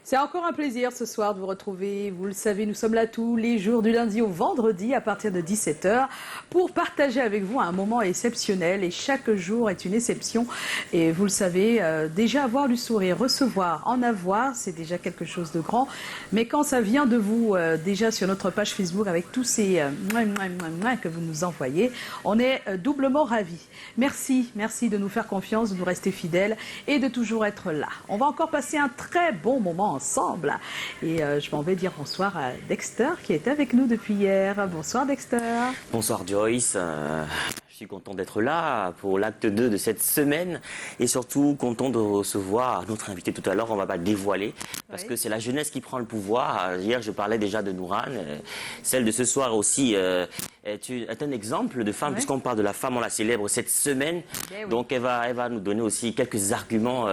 C'est encore un plaisir ce soir de vous retrouver. Vous le savez, nous sommes là tous les jours du lundi au vendredi à partir de 17 h pour partager avec vous un moment exceptionnel. Et chaque jour est une exception. Et vous le savez, déjà avoir du sourire, recevoir, en avoir, c'est déjà quelque chose de grand. Mais quand ça vient de vous, déjà sur notre page Facebook avec tous ces que vous nous envoyez, on est doublement ravis. Merci, merci de nous faire confiance, de nous rester fidèles et de toujours être là. On va encore passer un très bon moment ensemble. Et je m'en vais dire bonsoir à Dexter qui est avec nous depuis hier. Bonsoir Dexter. Bonsoir Joyce. Je suis content d'être là pour l'acte 2 de cette semaine et surtout content de recevoir notre invité tout à l'heure. On ne va pas le dévoiler parce que c'est la jeunesse qui prend le pouvoir. Hier, je parlais déjà de Nourane. Celle de ce soir aussi est un exemple de femme, puisqu'on parle de la femme, on la célèbre cette semaine. Donc elle va nous donner aussi quelques arguments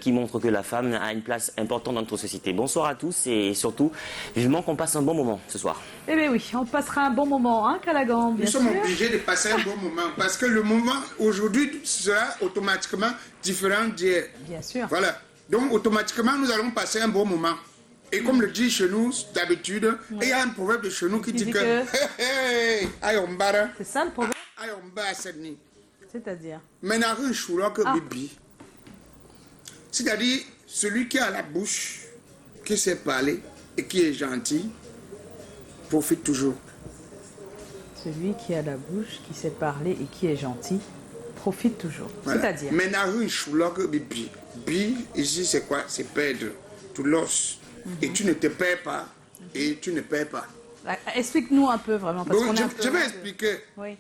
qui montrent que la femme a une place importante dans notre société. Bonsoir à tous et surtout, vivement qu'on passe un bon moment ce soir. Eh bien oui, on passera un bon moment, hein, Callaghan, bien sûr. Nous sommes obligés de passer un bon moment parce que le moment aujourd'hui sera automatiquement différent d'hier. Bien sûr. Voilà. Donc automatiquement, nous allons passer un bon moment. Et comme le dit chez nous d'habitude, il y a un proverbe de chez nous qui dit que c'est ça le proverbe. C'est-à-dire C'est-à-dire C'est-à-dire celui qui a la bouche, qui sait parler et qui est gentil, profite toujours. Celui qui a la bouche, qui sait parler et qui est gentil, profite toujours. Voilà. C'est-à-dire Bi, ici c'est quoi? C'est perdre. Tu losses. Et tu ne te perds pas. Et tu ne perds pas. Explique-nous un peu vraiment. Parce bon, je vais expliquer. Oui.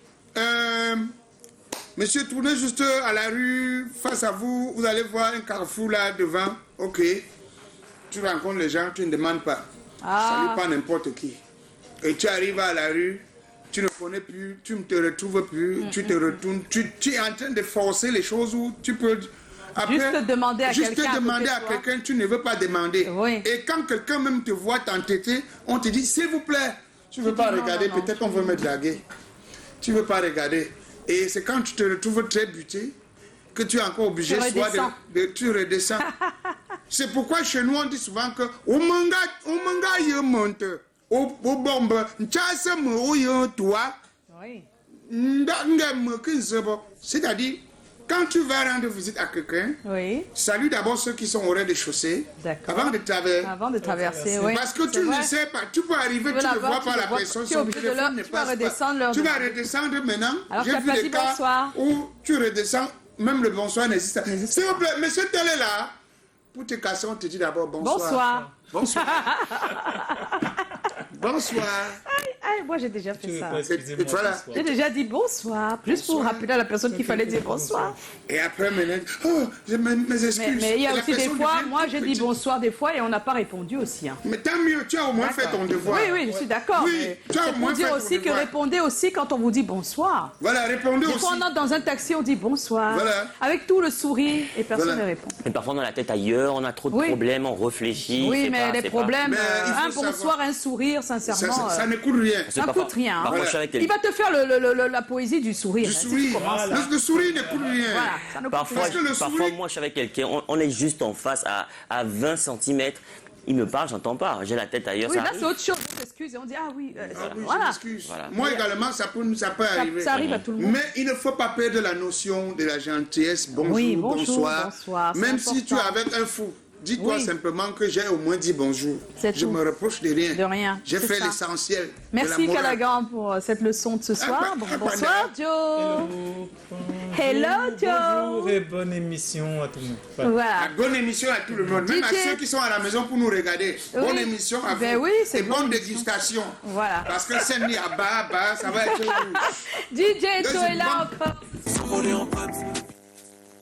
Monsieur, tournez juste à la rue, face à vous, vous allez voir un carrefour là devant. Ok. Tu rencontres les gens, tu ne demandes pas. Salut pas n'importe qui. Et tu arrives à la rue, tu ne connais plus, tu ne te retrouves plus, tu te retournes. Tu es en train de forcer les choses où tu peux... Après, juste demander à quelqu'un, tu ne veux pas demander. Oui. Et quand quelqu'un même te voit t'entêter, on te dit, s'il vous plaît, tu ne veux pas regarder, peut-être on veut me draguer. Tu ne veux pas regarder. Et c'est quand tu te retrouves très buté que tu es encore obligé tu redescends. C'est pourquoi chez nous on dit souvent que au manga il monte, au bombe, c'est-à-dire quand tu vas rendre visite à quelqu'un, salue d'abord ceux qui sont au rez-de-chaussée avant de traverser. Parce que tu ne sais pas, tu peux arriver, tu ne vois pas la personne, son téléphone ne passe pas. Tu vas redescendre maintenant. J'ai vu des cas où tu redescends, même le bonsoir n'existe pas. S'il vous plaît, monsieur tel est là. Pour te casser, on te dit d'abord bonsoir. Bonsoir. Bonsoir. Moi j'ai déjà fait ça. Voilà. J'ai déjà dit bonsoir, juste pour rappeler à la personne qu'il fallait dire bonsoir. Et après, maintenant, mes excuses. Mais il y a aussi des fois, moi j'ai dit bonsoir des fois et on n'a pas répondu aussi. Hein. Mais tant mieux, tu as au moins fait ton devoir. Oui, je suis d'accord. Oui, tu as au moins fait ton devoir. Aussi que répondez aussi quand on vous dit bonsoir. Voilà, répondez aussi. Des fois on entre dans un taxi, on dit bonsoir. Voilà. Avec tout le sourire et personne ne répond. Mais parfois on a la tête ailleurs, on a trop de problèmes, on réfléchit. Oui, mais les problèmes, un bonsoir, un sourire, sincèrement. Ça ne coûte rien. Ça ne coûte rien. Voilà. Il va te faire la poésie du sourire. Du sourire. Le sourire ne coûte rien. Voilà, parfois, moi je suis avec quelqu'un, on est juste en face à 20 cm. Il me parle, j'entends pas. J'ai la tête ailleurs. Oui, là c'est autre chose. On s'excuse et on dit voilà. Moi également, ça peut arriver. Ça arrive à tout le monde. Mais il ne faut pas perdre la notion de la gentillesse. Bonjour, bonsoir. Même si tu es avec un fou. Dis-toi simplement que j'ai au moins dit bonjour. Je me reproche de rien. De rien. J'ai fait l'essentiel. Merci Callaghan pour cette leçon de ce soir. Bonsoir Joe. Hello Joe. Bonjour et bonne émission à tout le monde. Voilà. Bonne émission à tout le monde. Même à ceux qui sont à la maison pour nous regarder. Bonne émission à vous. Et bonne dégustation. Voilà. Parce que c'est mis à bas, ça va être rouge. DJ Joe est là encore.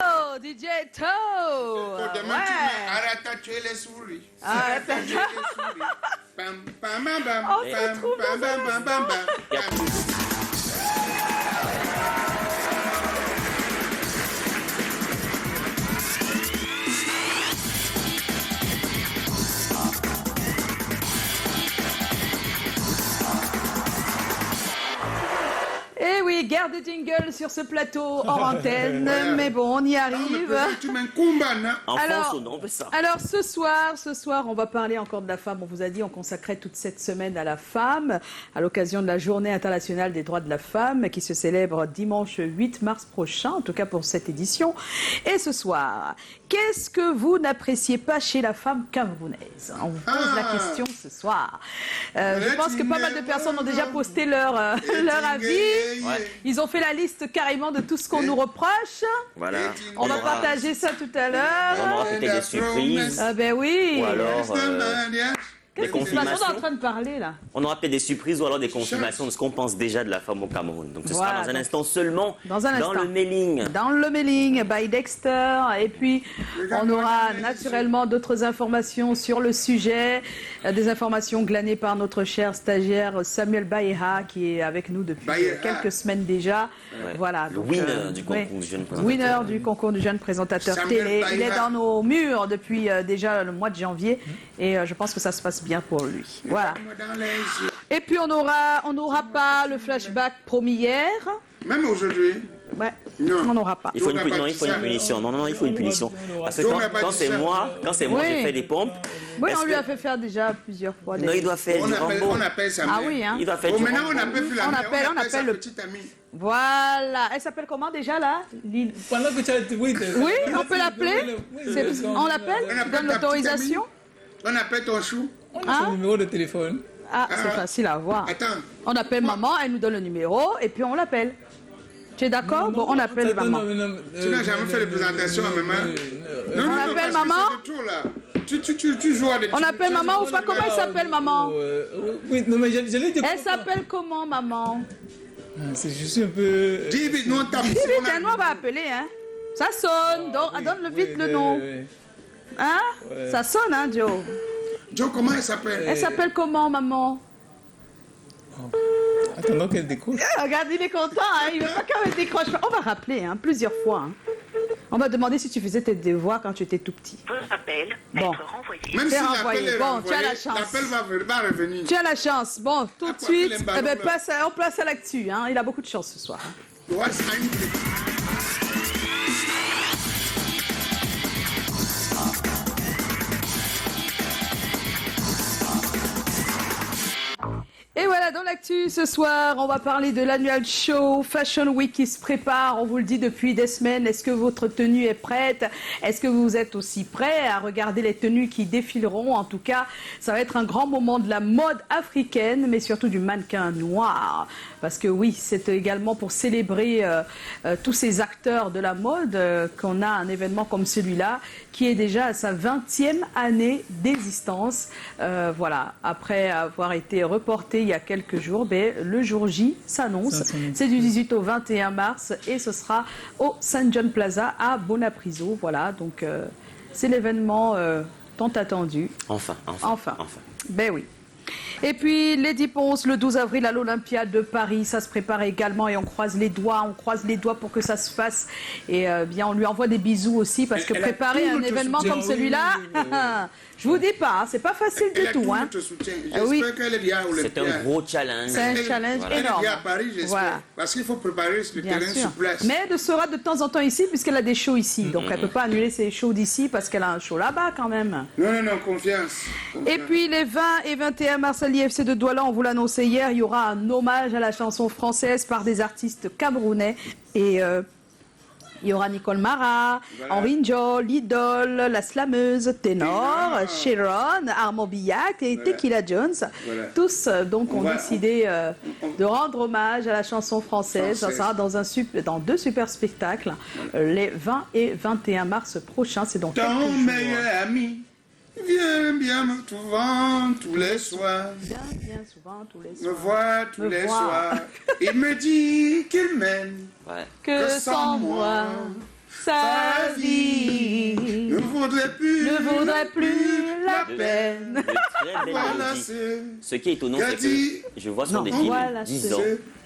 Oh. DJ To. Demain, tu arrêtes à tuer les souris. Arrête à tuer les souris. Bam, bam, bam, bam. On se retrouve dans un instant. Eh oui, guerre de jingle sur ce plateau hors antenne, mais bon, on y arrive. Alors ce soir, on va parler encore de la femme. On vous a dit, on consacrait toute cette semaine à la femme, à l'occasion de la Journée internationale des droits de la femme, qui se célèbre dimanche 8 mars prochain, en tout cas pour cette édition. Et ce soir, qu'est-ce que vous n'appréciez pas chez la femme camerounaise? On vous pose la question ce soir. Je pense que pas mal de personnes ont déjà posté leur avis. Ouais. Ils ont fait la liste carrément de tout ce qu'on nous reproche. Voilà. On va partager ça tout à l'heure. On aura peut-être des surprises. Ah ben oui. Ou alors des confirmations. On est en train de parler là. On aura peut-être des surprises ou alors des confirmations de ce qu'on pense déjà de la femme au Cameroun. Donc ce sera dans un instant seulement dans le mailing. Dans le mailing by Dexter. Et puis on aura naturellement d'autres informations sur le sujet. Des informations glanées par notre cher stagiaire Samuel Baïha qui est avec nous depuis quelques semaines déjà. Ouais. Voilà. Le winner du concours du jeune présentateur. Winner du concours du jeune présentateur télé. Il est dans nos murs depuis déjà le mois de janvier. Et je pense que ça se passe bien pour lui. Voilà. Et puis on n'aura pas le flashback promis hier. Même aujourd'hui. Ouais. Non. On n'aura pas. Il faut une punition. Non, il faut une punition. Parce que quand c'est moi, j'ai fait des pompes. Oui, on lui a fait faire déjà plusieurs fois. Non, il doit faire du Rambo. On appelle ça. Ah oui, hein. Il doit faire du maintenant, Rambo. on appelle le petit ami. Voilà. Elle s'appelle comment déjà là? Pendant que tu as... Oui, on peut l'appeler. On l'appelle? Tu donnes l'autorisation? On appelle ton chou. On a son numéro de téléphone. Ah, c'est facile à voir. Attends. On appelle maman, elle nous donne le numéro et puis on l'appelle. Tu es d'accord? Bon, on appelle maman. Tu n'as jamais fait de présentation à maman? On appelle maman? Tu joues à des... On appelle maman ou pas? Comment elle s'appelle maman? Oui, non mais je l'ai dit. Elle s'appelle comment maman? Je suis un peu... Dis vite, nous on tape. Dis vite, nous on va appeler, hein. Ça sonne, donne vite le nom. Hein? Ça sonne, hein, Joe? Joe, comment elle s'appelle? Elle s'appelle comment, maman? Attendons qu'elle décroche. Regarde, il est content, hein? Il veut pas qu'elle décroche. On va rappeler, hein, plusieurs fois. Hein. On va demander si tu faisais tes devoirs quand tu étais tout petit. Votre appel être renvoyé. Même si l'appel est bon, renvoyé, tu as la chance. l'appel va revenir. Tu as la chance. Bon, tout de suite, on place à l'actu. Hein. Il a beaucoup de chance ce soir. Hein. Et voilà, dans l'actu ce soir, on va parler de l'annual show Fashion Week qui se prépare. On vous le dit depuis des semaines. Est-ce que votre tenue est prête? Est-ce que vous êtes aussi prêts à regarder les tenues qui défileront? En tout cas, ça va être un grand moment de la mode africaine, mais surtout du mannequin noir. Parce que oui, c'est également pour célébrer tous ces acteurs de la mode qu'on a un événement comme celui-là, qui est déjà à sa 20e année d'existence. Voilà, après avoir été reporté il y a quelques jours, le jour J s'annonce. C'est du 18 au 21 mars et ce sera au St. John Plaza à Bonapriso. Voilà, donc c'est l'événement tant attendu. Enfin. Ben oui. Et puis Lady Ponce, le 12 avril à l'Olympia de Paris, ça se prépare également et on croise les doigts pour que ça se fasse. Et bien on lui envoie des bisous aussi parce que préparer un événement comme celui-là, je vous dis pas, c'est pas facile du tout. Hein. Oui. C'est un gros challenge. C'est un challenge énorme. Elle est à Paris, j'espère. Voilà. Parce qu'il faut préparer le terrain sur place. Mais elle sera de temps en temps ici puisqu'elle a des shows ici. Donc elle ne peut pas annuler ses shows d'ici parce qu'elle a un show là-bas quand même. Non, confiance. Et puis les 20 et 21 mars à l'IFC de Douala, on vous l'annonçait hier, il y aura un hommage à la chanson française par des artistes camerounais. Et il y aura Nicole Mara, Henri Njol, Lidol, La Slameuse, Ténor, Sharon, Armand Billac et Tequila Jones. Tous donc ont décidé de rendre hommage à la chanson française. Ça sera dans deux super spectacles les 20 et 21 mars prochains. C'est donc ton meilleur ami. Viens bien souvent tous les soirs. Viens souvent tous les soirs. Me voit tous les soirs. Il me dit qu'il m'aime. Que sans moi. sa vie. Ne vaudrait plus la peine. Voilà ce qui est étonnant, c'est que je vois sur des films 10 ans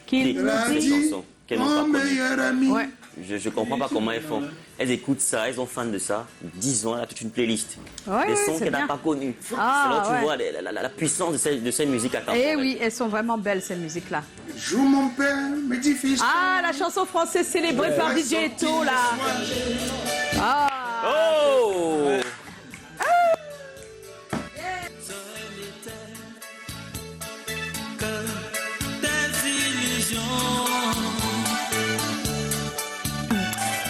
qu'il nous dit. chansons qu'elles n'ont pas mon meilleur ami. Ouais. Je comprends pas comment elles font. Elles écoutent ça, elles sont fans de ça. 10 ans, elle a toute une playlist. Ouais, des ouais, sons c'est qu'elle n'a bien. pas connus. Ah, Alors tu ouais. vois la puissance de ces musiques à Eh oui, elles sont vraiment belles ces musiques-là. Joue mon père, me dit fils. Ah, la chanson française célébrée par DJ Eto là. Ah. Oh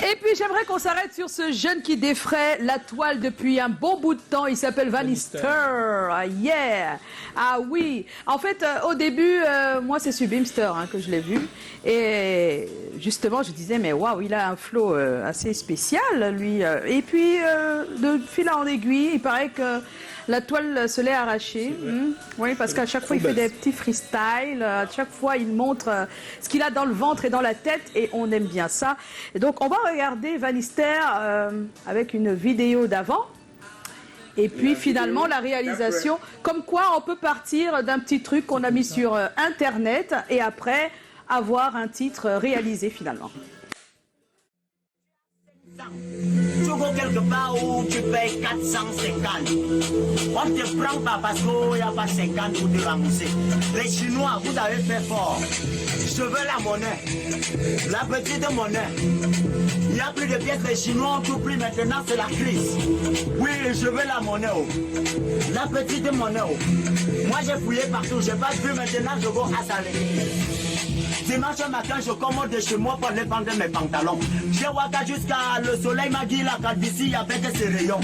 Et puis j'aimerais qu'on s'arrête sur ce jeune qui défraie la toile depuis un bon bout de temps. Il s'appelle Vanister. Ah, yeah. Ah oui. En fait, au début, moi c'est sur Beamster que je l'ai vu. Et justement, je disais, mais waouh, il a un flow assez spécial, lui. Et puis, de fil en aiguille, il paraît que la toile se l'est arrachée. Oui, parce qu'à chaque fois, il fait des petits freestyles. À chaque fois, il montre ce qu'il a dans le ventre et dans la tête. Et on aime bien ça. Et donc, on va regarder Vanister avec une vidéo d'avant. Et puis, finalement, la réalisation. Comme quoi, on peut partir d'un petit truc qu'on a mis sur Internet. Et après, avoir un titre réalisé, finalement. Tu vas quelque part où tu payes 450. On te prend pas parce qu'il n'y a pas 50 pour te rembourser. Les Chinois, vous avez fait fort. Je veux la monnaie, la petite monnaie. Il n'y a plus de pièces, les Chinois ont tout pris maintenant, c'est la crise. Oui, je veux la monnaie, oh. La petite monnaie. Oh. Moi j'ai fouillé partout, j'ai pas vu maintenant, je vais à Salé. Dimanche matin, je commande de chez moi pour aller vendre mes pantalons. J'ai waka jusqu'à le soleil m'a dit la calvitie avec ses rayons.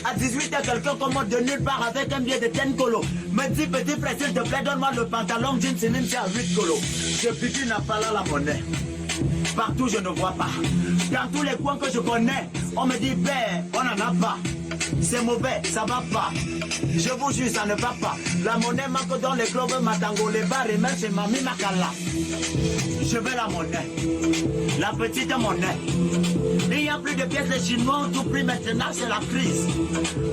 À 18h, quelqu'un commande de nulle part avec un billet de 10 colos. Me dit, petit frère, s'il te plaît, donne-moi le pantalon jeans, c'est à 8 colos. Je pique n'a pas là la monnaie. Partout, je ne vois pas. Dans tous les coins que je connais, on me dit, ben, on n'en a pas. C'est mauvais, ça va pas. Je vous jure, ça ne va pas. La monnaie manque dans les clubs Matango, les bars et même chez Mami Makala. Je veux la monnaie, la petite monnaie. Il n'y a plus de pièces, les Chinois ont tout pris maintenant, c'est la crise.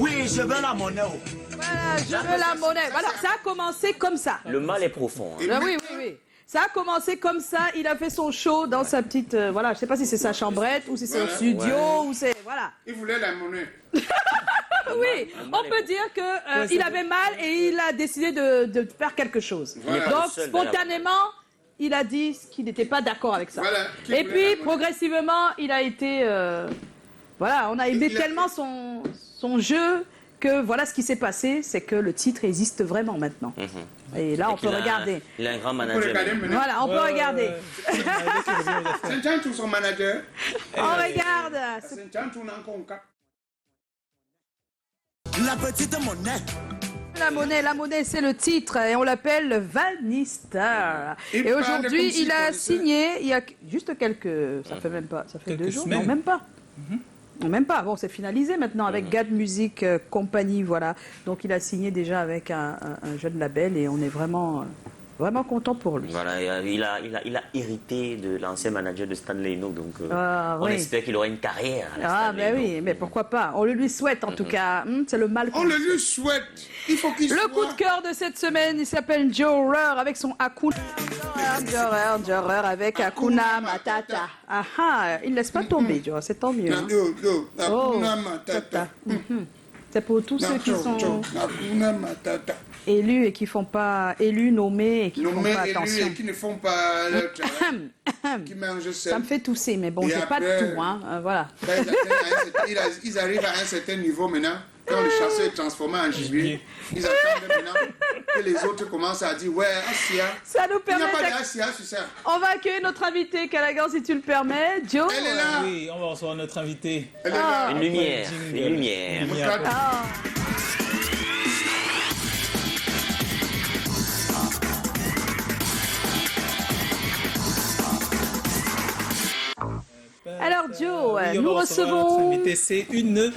Oui, je veux la monnaie. Voilà, je veux la monnaie. Voilà, ça a commencé comme ça. Le mal est profond. Hein. Oui, oui, oui. Ça a commencé comme ça, il a fait son show dans sa petite... voilà, je sais pas si c'est sa chambrette ou si c'est au studio ou c'est... Voilà. Il voulait la monnaie. Oui, on peut dire que il avait mal et il a décidé de faire quelque chose. Voilà. Donc, spontanément, il a dit qu'il n'était pas d'accord avec ça. Voilà, et puis, progressivement, il a été... voilà, on a aimé tellement son jeu que voilà ce qui s'est passé, c'est que le titre existe vraiment maintenant. Et là, on peut regarder. Il a un grand manager. Voilà, on peut regarder. C'est un tout son manager. On regarde. C'est un tout encore un cap. La petite monnaie. La monnaie, c'est le titre et on l'appelle Vanister. Et aujourd'hui, il a signé, il y a juste quelques, ça fait même pas, ça fait 2 jours, non même pas. Non, même pas. Bon, c'est finalisé maintenant avec Gad Music Company, voilà. Donc il a signé déjà avec un jeune label et on est vraiment content pour lui. Voilà, il a hérité de l'ancien manager de Stanley Eno, donc on oui. espère qu'il aura une carrière. Ah ben oui, mais pourquoi pas. On le lui souhaite en tout cas. C'est le mal. On le lui souhaite. Il faut qu'il soit... Le coup de cœur de cette semaine, il s'appelle Joe Rurr avec son Hakuna. Joe Rurr avec Hakuna Matata. Ah ah, il ne laisse pas tomber, Joe, c'est tant mieux. Hein. Hakuna Matata. C'est pour tous ceux qui sont Hakuna Matata. élus et qui font pas nommés et qui font pas attention. Et qui ne font pas leur travail. Qui mangent seul. Ça me fait tousser, mais bon, j'ai pas de tout, hein. Voilà. Ils arrivent à un certain niveau maintenant. Quand le chasseur est transformé en gibier, ils attendent maintenant que les autres commencent à dire ouais, Asia. Ça nous permet. Il n'y a pas d'Asia sur ça. On va accueillir notre invité, Callaghan, si tu le permets. Joe. Elle est là. Oui, on va recevoir notre invité. Elle est là. Une lumière, une lumière. Ah. Alors Joe, Oui, nous recevons... C'est une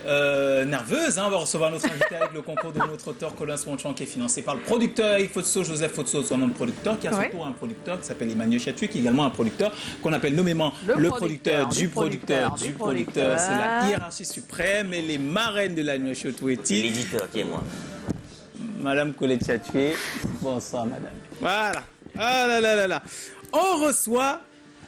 nerveuse. Hein. On va recevoir notre invité avec le concours de notre auteur Colin Swanchan qui est financé par le producteur Eric Fotso, Joseph Fotso, son nom de producteur, qui a surtout un producteur qui s'appelle Emmanuel Chatoué, qui est également un producteur qu'on appelle nommément le producteur du producteur du producteur. C'est la hiérarchie suprême et les marraines de la nuit Chatoué. L'éditeur qui est moi. Madame Colette Chatoué, bonsoir madame. Voilà. Ah là là là là. On reçoit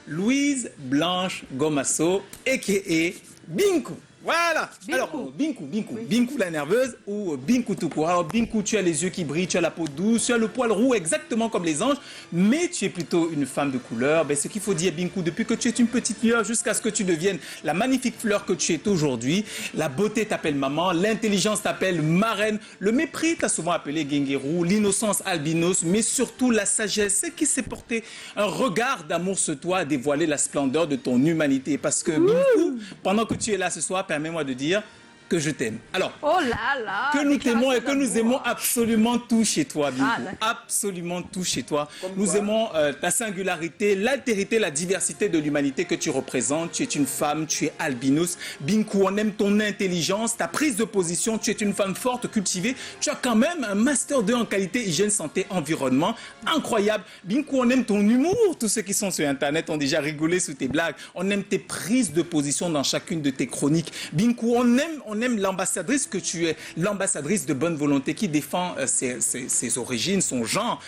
Louise Blanche Gomasso, a.k.a. Binkou. Voilà. Binkou. Alors, Binkou la nerveuse ou Binkou tout court. Alors, Binkou, tu as les yeux qui brillent, tu as la peau douce, tu as le poil roux exactement comme les anges, mais tu es plutôt une femme de couleur. Ben, ce qu'il faut dire, Binkou, depuis que tu es une petite lueur jusqu'à ce que tu deviennes la magnifique fleur que tu es aujourd'hui, la beauté t'appelle maman, l'intelligence t'appelle marraine, le mépris t'a souvent appelé Genguerou, l'innocence albinos, mais surtout la sagesse qui s'est porté un regard d'amour sur toi a dévoilé la splendeur de ton humanité. Parce que, Binkou, pendant que tu es là ce soir, permets-moi de dire que je t'aime. Alors, oh là là, que nous t'aimons et que nous aimons absolument tout chez toi, Binkou. Absolument tout chez toi. Nous aimons ta singularité, l'altérité, la diversité de l'humanité que tu représentes. Tu es une femme, tu es albinos. Binkou, on aime ton intelligence, ta prise de position. Tu es une femme forte, cultivée. Tu as quand même un master 2 en qualité, hygiène, santé, environnement. Incroyable. Binkou, on aime ton humour. Tous ceux qui sont sur Internet ont déjà rigolé sous tes blagues. On aime tes prises de position dans chacune de tes chroniques. Binkou, on aime l'ambassadrice que tu es, l'ambassadrice de bonne volonté qui défend ses origines, son genre,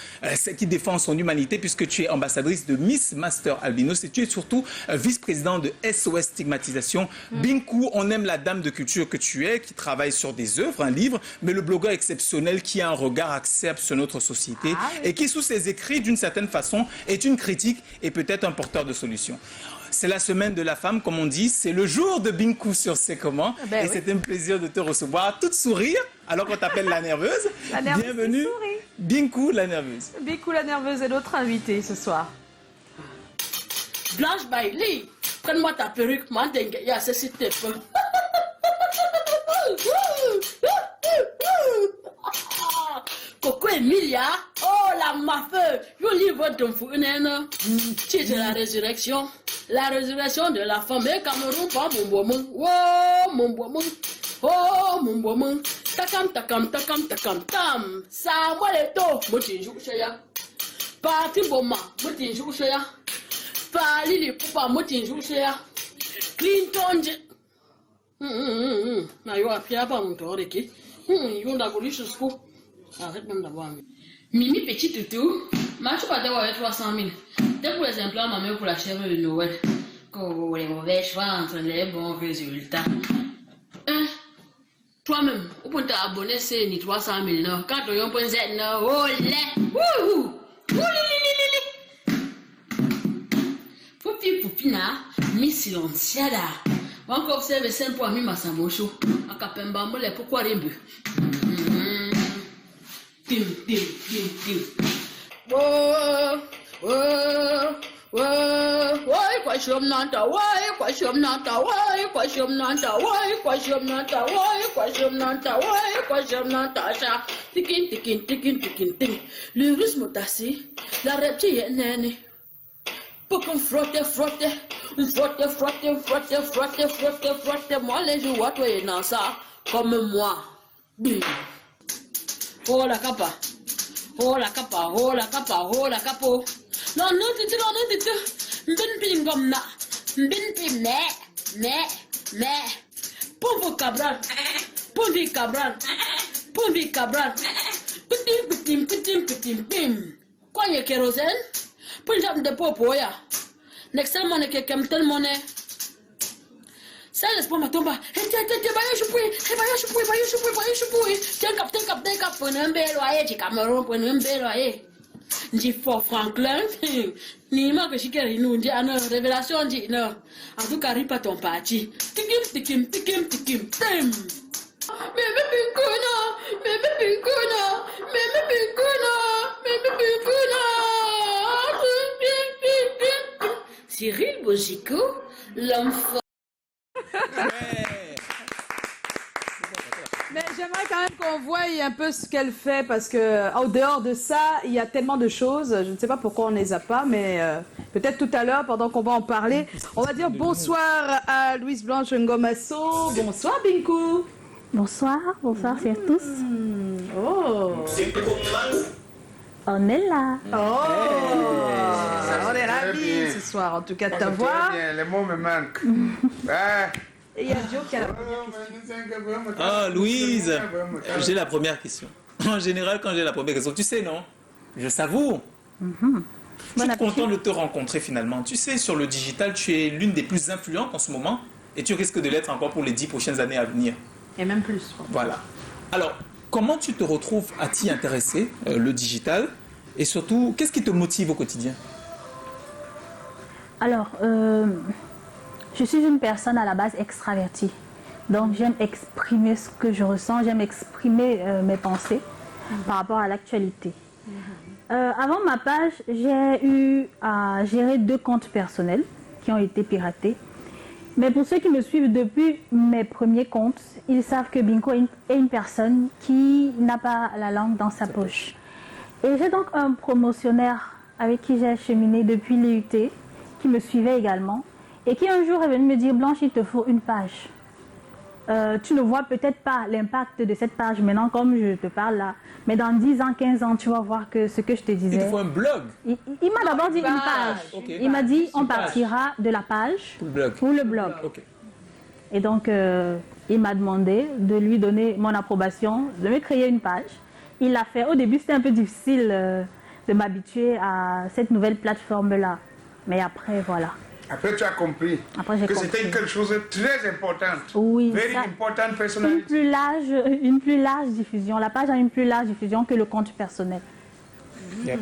qui défend son humanité, puisque tu es ambassadrice de Miss Master Albinos et tu es surtout vice-président de SOS Stigmatisation. Binkou, on aime la dame de culture que tu es, qui travaille sur des œuvres, un livre, mais le blogueur exceptionnel qui a un regard acerbe sur notre société et qui, sous ses écrits, d'une certaine façon, est une critique et peut-être un porteur de solutions. C'est la semaine de la femme, comme on dit. C'est le jour de Binkou sur C'est comment. Et c'est un plaisir de te recevoir. Toute sourire, alors qu'on t'appelle la nerveuse. La nerveuse. Bienvenue, Binkou la nerveuse. Binkou la nerveuse est notre invitée ce soir. Blanche Bailey, prends-moi ta perruque, moi, il y a ce site. Coco Emilia, oh la maffe, je livre ton fournel. C'est la résurrection de la femme et Cameroun, pas mon beau monde. Oh mon beau monde, oh mon beau monde. Takam, takam, takam, takam, tam. Samuel Eto, Moutin Jouchaya. Parti Boma, Moutin Jouchaya. Pali les poupas, Moutin Jouchaya. Clinton. Na yo apia pas mon tour de qui. Yo n'a voulu jusqu'au. Arrête même d'avoir mis. Mimi petit toutou, moi je pas d'avoir 300 000. Dès pour les implants, ma mère pour la chèvre de Noël. Quand les mauvais choix entre les bons résultats. Toi-même, où pour t'abonner, c'est ni 300 000 non. Quand tu as un point Z, non, oh là, wouhou, Poupi Poupina, mi silenciada. Encore observer 5 points, mi massamocho. En capemba, moi, les pourquoi les buts. Tim. Why question nanta? Tikin. Le rythme tassé, la reptile est née. Pour qu'on frotte, moi les joueurs, toi et dans ça, comme moi. Oh la capa. Non, titi. Bin comme na. Bin, mais. Pour cabral. Petit. Quoi y a kérosène? Pour une de popo, ya. Next time, on est quelqu'un tel monnaie. Ça laisse pas ma tombe. Tiens, cap. Prenez un bel loyer, du Cameroun, prenez un bel loyer. J'ai fort Franklin. Ni ma que je suis nous dit, non, révélation dit, non. En tout cas, ripa ton parti. Tikim. Cyril Bozico, l'homme fort. Mais j'aimerais quand même qu'on voie un peu ce qu'elle fait, parce que au dehors de ça, il y a tellement de choses. Je ne sais pas pourquoi on ne les a pas, mais peut-être tout à l'heure, pendant qu'on va en parler, on va dire bonsoir à Louise Blanche Ngomasso. Bonsoir Binkou. Bonsoir, bonsoir à tous. Oh. On est là. Oh. On est ravis ce soir, en tout cas de ta voix. Les mots me manquent. Et il y a Joe qui a la première question. Ah, Louise, j'ai la première question. En général, quand j'ai la première question, tu sais, non? Je savoure. Je suis content de te rencontrer finalement. Tu sais, sur le digital, tu es l'une des plus influentes en ce moment et tu risques de l'être encore pour les 10 prochaines années à venir. Et même plus. Voilà. Alors, comment tu te retrouves à t'y intéresser, le digital? Et surtout, qu'est-ce qui te motive au quotidien? Alors, je suis une personne à la base extravertie. Donc, j'aime exprimer ce que je ressens, j'aime exprimer mes pensées par rapport à l'actualité. Avant ma page, j'ai eu à gérer 2 comptes personnels qui ont été piratés. Mais pour ceux qui me suivent depuis mes premiers comptes, ils savent que Binkou est une personne qui n'a pas la langue dans sa poche. Et j'ai donc un promotionnaire avec qui j'ai cheminé depuis l'IUT, qui me suivait également, et qui un jour est venu me dire « Blanche, il te faut une page. Tu ne vois peut-être pas l'impact de cette page maintenant comme je te parle là, mais dans 10 ans, 15 ans, tu vas voir que ce que je te disais... » Il te faut un blog. Il m'a d'abord dit une page. Okay. Il m'a dit on partira de la page pour le blog. Okay. Et donc, il m'a demandé de lui donner mon approbation, de me créer une page. Il l'a fait. Au début, c'était un peu difficile de m'habituer à cette nouvelle plateforme-là. Mais après, voilà. Après, tu as compris que c'était quelque chose de très important. Oui, very important personality. Une plus large diffusion. La page a une plus large diffusion que le compte personnel. Ouais,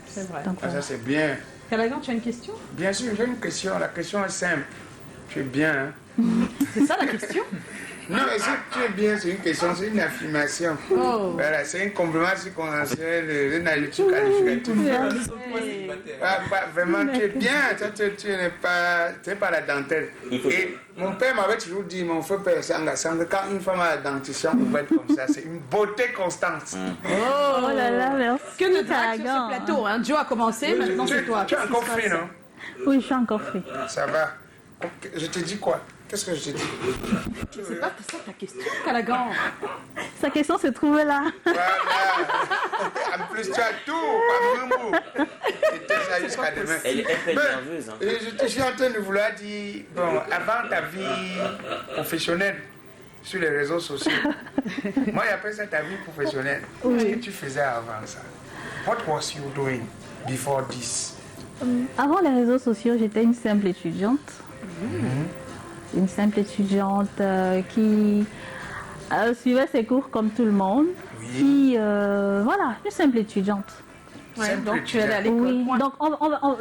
c'est vrai. Donc, Ça, c'est bien. Calagan, tu as une question? Bien sûr, j'ai une question. La question est simple. Tu es bien, hein? C'est ça la question? Non, mais si tu es bien, c'est une question, c'est une affirmation. Oh. Voilà, c'est un compliment circonstanciel, une attitude qualificative. Vraiment, tu es bien, tu n'es pas la dentelle. Et mon père m'avait toujours dit, mon frère père Sanga, quand une femme a la dentition, on va être comme ça, c'est une beauté constante. Oh là là, merci. Que de drague sur ce plateau, hein. Joe a commencé, maintenant c'est toi. Tu es encore free, non? Oui, je suis encore free. Ça va. Je te dis quoi? Qu'est-ce que je te dis? C'est pas ça ta question, Calagan. Sa question se trouvait là. Voilà. En plus, tu as tout, pas un mot. C'était ça jusqu'à demain. Elle est nerveuse. Hein. Je suis en train de vouloir dire, bon, avant ta vie professionnelle sur les réseaux sociaux, moi j'appelle ça ta vie professionnelle. Qu'est-ce que tu faisais avant ça? What was you doing before this? Avant les réseaux sociaux, j'étais une simple étudiante. Une simple étudiante qui suivait ses cours comme tout le monde. Oui. Qui, voilà, une simple étudiante. Ouais, donc tu allais à l'école. Oui, donc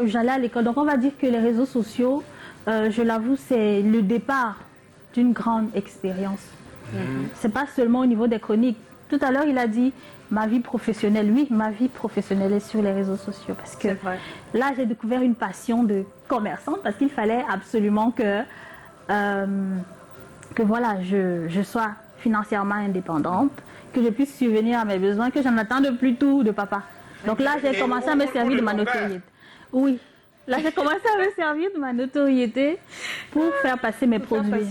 j'allais à l'école. Donc on va dire que les réseaux sociaux, je l'avoue, c'est le départ d'une grande expérience. C'est pas seulement au niveau des chroniques. Tout à l'heure, il a dit ma vie professionnelle. Oui, ma vie professionnelle est sur les réseaux sociaux. Parce que là, j'ai découvert une passion de commerçante parce qu'il fallait absolument que voilà, je sois financièrement indépendante, que je puisse subvenir à mes besoins, que je n'attende plus tout de papa. Donc là, j'ai commencé à me servir de ma notoriété. Oui, là, j'ai commencé à me servir de ma notoriété pour faire passer mes produits.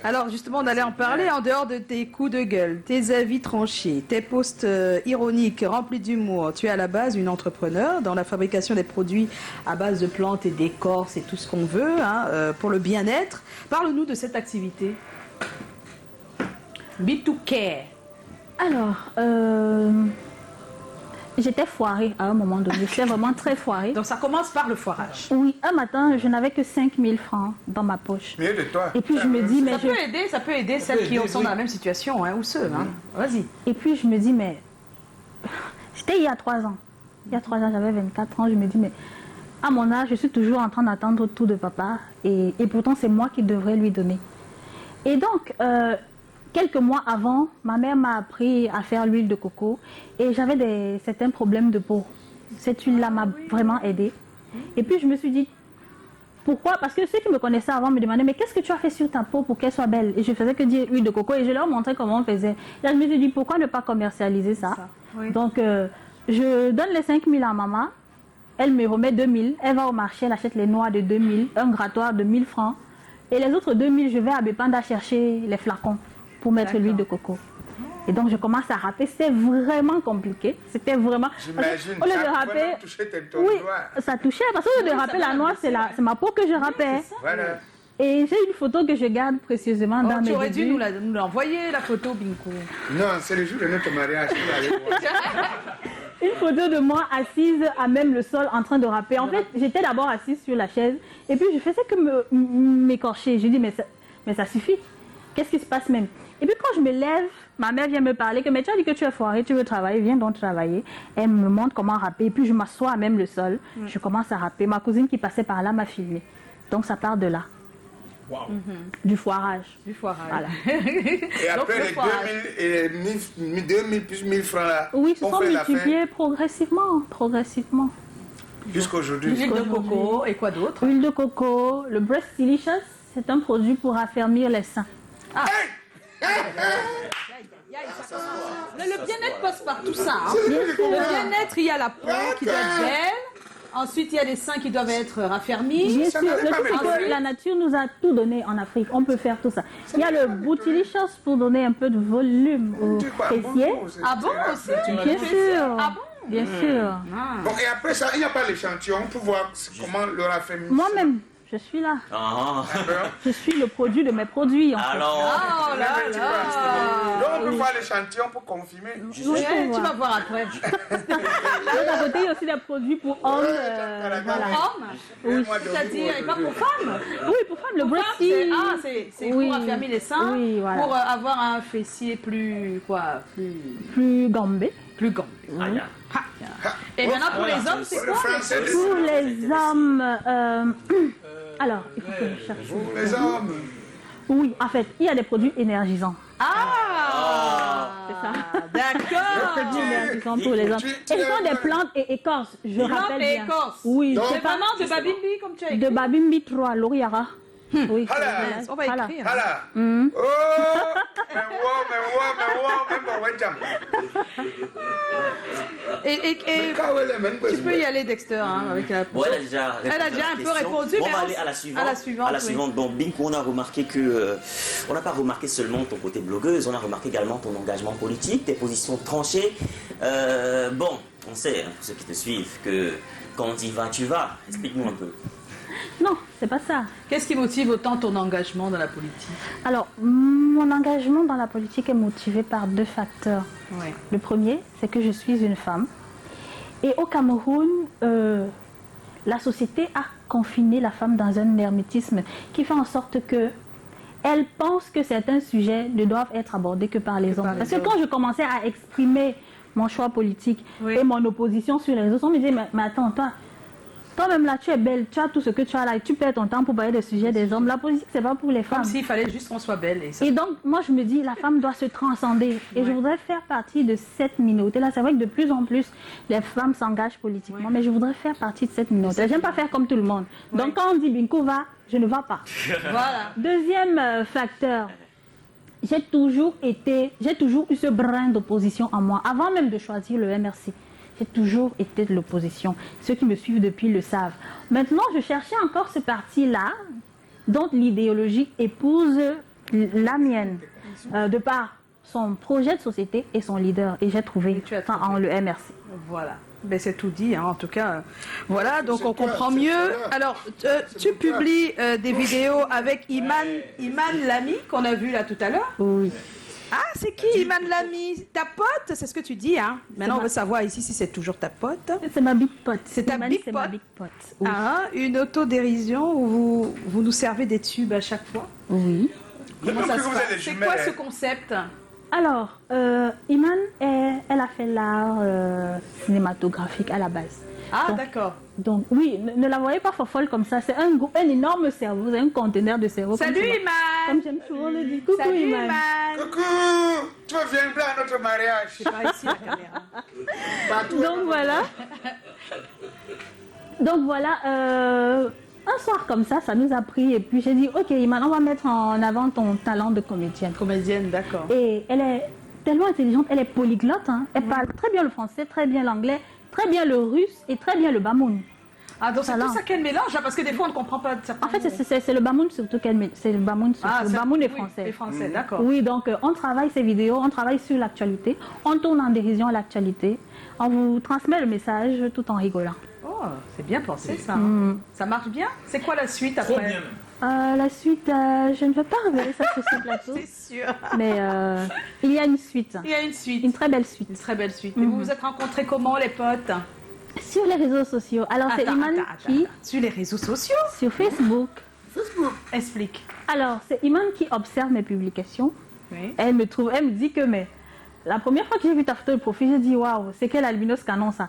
Alors justement, on allait en parler. En dehors de tes coups de gueule, tes avis tranchés, tes posts ironiques remplis d'humour, tu es à la base une entrepreneur dans la fabrication des produits à base de plantes et d'écorces et tout ce qu'on veut, hein, pour le bien-être. Parle-nous de cette activité. B2Care. Alors, j'étais foirée à un moment donné. J'étais vraiment très foirée. Donc ça commence par le foirage. Oui, un matin, je n'avais que 5 000 francs dans ma poche. Mieux de toi. Et puis je me dis, mais ça peut aider celles qui sont dans la même situation, hein, ou ceux. Hein. Vas-y. Et puis je me dis, mais c'était il y a 3 ans. Il y a 3 ans, j'avais 24 ans. Je me dis, mais à mon âge, je suis toujours en train d'attendre tout de papa. Et pourtant, c'est moi qui devrais lui donner. Et donc, quelques mois avant, ma mère m'a appris à faire l'huile de coco et j'avais certains problèmes de peau. Cette huile-là m'a vraiment aidée. Et puis je me suis dit, Pourquoi? Parce que ceux qui me connaissaient avant me demandaient, mais qu'est-ce que tu as fait sur ta peau pour qu'elle soit belle? Et je faisais que dire huile de coco et je leur montrais comment on faisait. Et là, je me suis dit, pourquoi ne pas commercialiser ça? Oui. Donc, je donne les 5 000 à maman, elle me remet 2 000, elle va au marché, elle achète les noix de 2 000, un grattoir de 1 000 francs. Et les autres 2 000, je vais à Bepanda chercher les flacons pour mettre l'huile de coco. Et donc, je commence à râper. C'est vraiment compliqué. C'était vraiment... J'imagine, au lieu de râper... Oui, ça touchait. Parce qu'au lieu de râper la noix, c'est ma peau que je râpais. Voilà. Et j'ai une photo que je garde précieusement dans mes Tu aurais dû nous l'envoyer, la photo, Binkou. Non, c'est le jour de notre mariage. Une photo de moi assise à même le sol en train de râper. En fait, j'étais d'abord assise sur la chaise. Et puis, je faisais que m'écorcher. Je dis, mais ça suffit. Qu'est-ce qui se passe même? Et puis quand je me lève, ma mère vient me parler que mais tu as dit que tu es foirée, tu veux travailler, viens donc travailler. Elle me montre comment râper. Et puis je m'assois à même le sol. Je commence à râper. Ma cousine qui passait par là m'a filmé. Donc ça part de là. Wow. Du foirage. Du foirage. Voilà. Et après les 2000 plus 1000 francs là, oui, se sont multipliés progressivement. Jusqu'aujourd'hui. L'huile de coco et quoi d'autre? L'huile de coco, le Breast Delicious, c'est un produit pour affermir les seins. Ah. Le bien-être passe par tout ça. Hein. Le bien-être, il y a la peau qui doit être belle. Ensuite, il y a les seins qui doivent être raffermis. Bien sûr, le truc c'est que la nature nous a tout donné en Afrique. On peut faire tout ça. Il y a le Boutilicious pour donner un peu de volume au fessier. Ah bon aussi? Bien sûr. Ah bon? Bien sûr. Bon, et après ça, il n'y a pas l'échantillon pour voir comment le raffermir. Moi-même. Je suis là. Je suis le produit de mes produits. En fait. Alors, oh là là. Donc on peut voir l'échantillon pour confirmer. Oui, tu vas voir après. À côté, il y a aussi des produits pour hommes. Voilà. Hommes? Oui. C'est-à-dire, et pas pour femmes? Oui, pour femmes, le breast. C'est pour affermir les seins, pour avoir un fessier plus gambé. Plus gambé. Et maintenant pour les hommes, c'est quoi? Pour les hommes, alors, il faut que je cherche. Pour les hommes. Oui, en fait, il y a des produits énergisants. C'est ça. D'accord. Des produits énergisants pour les hommes. Et ce sont des plantes et écorces, je rappelle bien. Oui. C'est vraiment de Babimbi comme tu as écrit. De Babimbi 3, Loriara. Oui. On va écrire. Oh, Et tu peux y aller, Dexter, hein, avec la... Bon, elle a déjà un peu répondu, on mais va aller à la suivante. Donc, Binkou, on a remarqué que on n'a pas remarqué seulement ton côté blogueuse, on a remarqué également ton engagement politique, tes positions tranchées. Bon, on sait, hein, pour ceux qui te suivent, que quand tu vas, tu vas. Explique-nous un peu. Non, c'est pas ça. Qu'est-ce qui motive autant ton engagement dans la politique? Alors, mon engagement dans la politique est motivé par 2 facteurs. Oui. Le premier, c'est que je suis une femme. Et au Cameroun, la société a confiné la femme dans un hermétisme qui fait en sorte que elle pense que certains sujets ne doivent être abordés que par les hommes. Parce que quand je commençais à exprimer mon choix politique et mon opposition sur les réseaux, on me disait, mais attends, toi-même là, tu es belle, tu as tout ce que tu as là et tu perds ton temps pour parler des sujets des hommes. La politique, c'est pas pour les femmes. Comme s'il fallait juste qu'on soit belle. Et donc, moi, je me dis, la femme doit se transcender. Et je voudrais faire partie de cette minorité. Là, c'est vrai que de plus en plus, les femmes s'engagent politiquement, mais je voudrais faire partie de cette minorité. J'aime pas faire comme tout le monde. Donc, quand on dit Binkou va, je ne vais pas. Voilà. Deuxième facteur. J'ai toujours eu ce brin d'opposition en moi, avant même de choisir le MRC. J'ai toujours été de l'opposition. Ceux qui me suivent depuis le savent. Maintenant, je cherchais encore ce parti-là, dont l'idéologie épouse la mienne, de par son projet de société et son leader. Et j'ai trouvé ça en le MRC. Voilà. Ben, c'est tout dit, hein. En tout cas. Voilà, donc on comprend mieux. Alors, tu publies des vidéos avec Iman Lami, qu'on a vu là tout à l'heure. Oui. Ah, c'est qui Iman Lami? Ta pote? C'est ce que tu dis, hein? Maintenant, on veut savoir ici si c'est toujours ta pote. C'est ma big pote. C'est ta big pote? Ma big pote. Oui. Ah, une autodérision où vous nous servez des tubes à chaque fois? Oui. Comment ça se passe? C'est quoi ce concept? Alors, Iman, elle a fait l'art cinématographique à la base. Ah, d'accord. Donc, oui, ne la voyez pas folle comme ça. C'est un énorme cerveau, c'est un conteneur de cerveau. Salut Iman! Comme j'aime souvent le dire. Coucou Salut Iman! Coucou! Tu viendras à notre mariage. C'est pas ici la caméra. Donc voilà. Donc voilà, un soir comme ça nous a pris et puis j'ai dit, ok Iman, on va mettre en avant ton talent de comédienne. Comédienne, d'accord. Et elle est tellement intelligente, elle est polyglotte, hein. Elle parle très bien le français, très bien l'anglais, très bien le russe et très bien le bamoun. Ah, donc c'est tout ça qu'elle mélange, hein, parce que des fois on ne comprend pas certains. En fait, c'est le bamoun surtout qu'elle mélange. C'est le bamoun surtout. Le bamoun est français. Oui, les français, d'accord. Oui, donc on travaille ces vidéos, on travaille sur l'actualité, on tourne en dérision à l'actualité, on vous transmet le message tout en rigolant. Oh, c'est bien pensé ça. Ça marche bien? C'est quoi la suite après? Trop bien. La suite, je ne veux pas révéler ça sur ce plateau. C'est sûr. Mais il y a une suite. Il y a une suite. Une très belle suite. Une très belle suite. Et vous vous êtes rencontrés comment, les potes? Sur les réseaux sociaux. Alors c'est Iman qui... Sur les réseaux sociaux? Sur Facebook. Facebook. Explique. Alors c'est Iman qui observe mes publications. Oui. Elle me dit que mais la première fois que j'ai vu ta photo de profil, j'ai dit waouh, c'est quel albinos canon ça.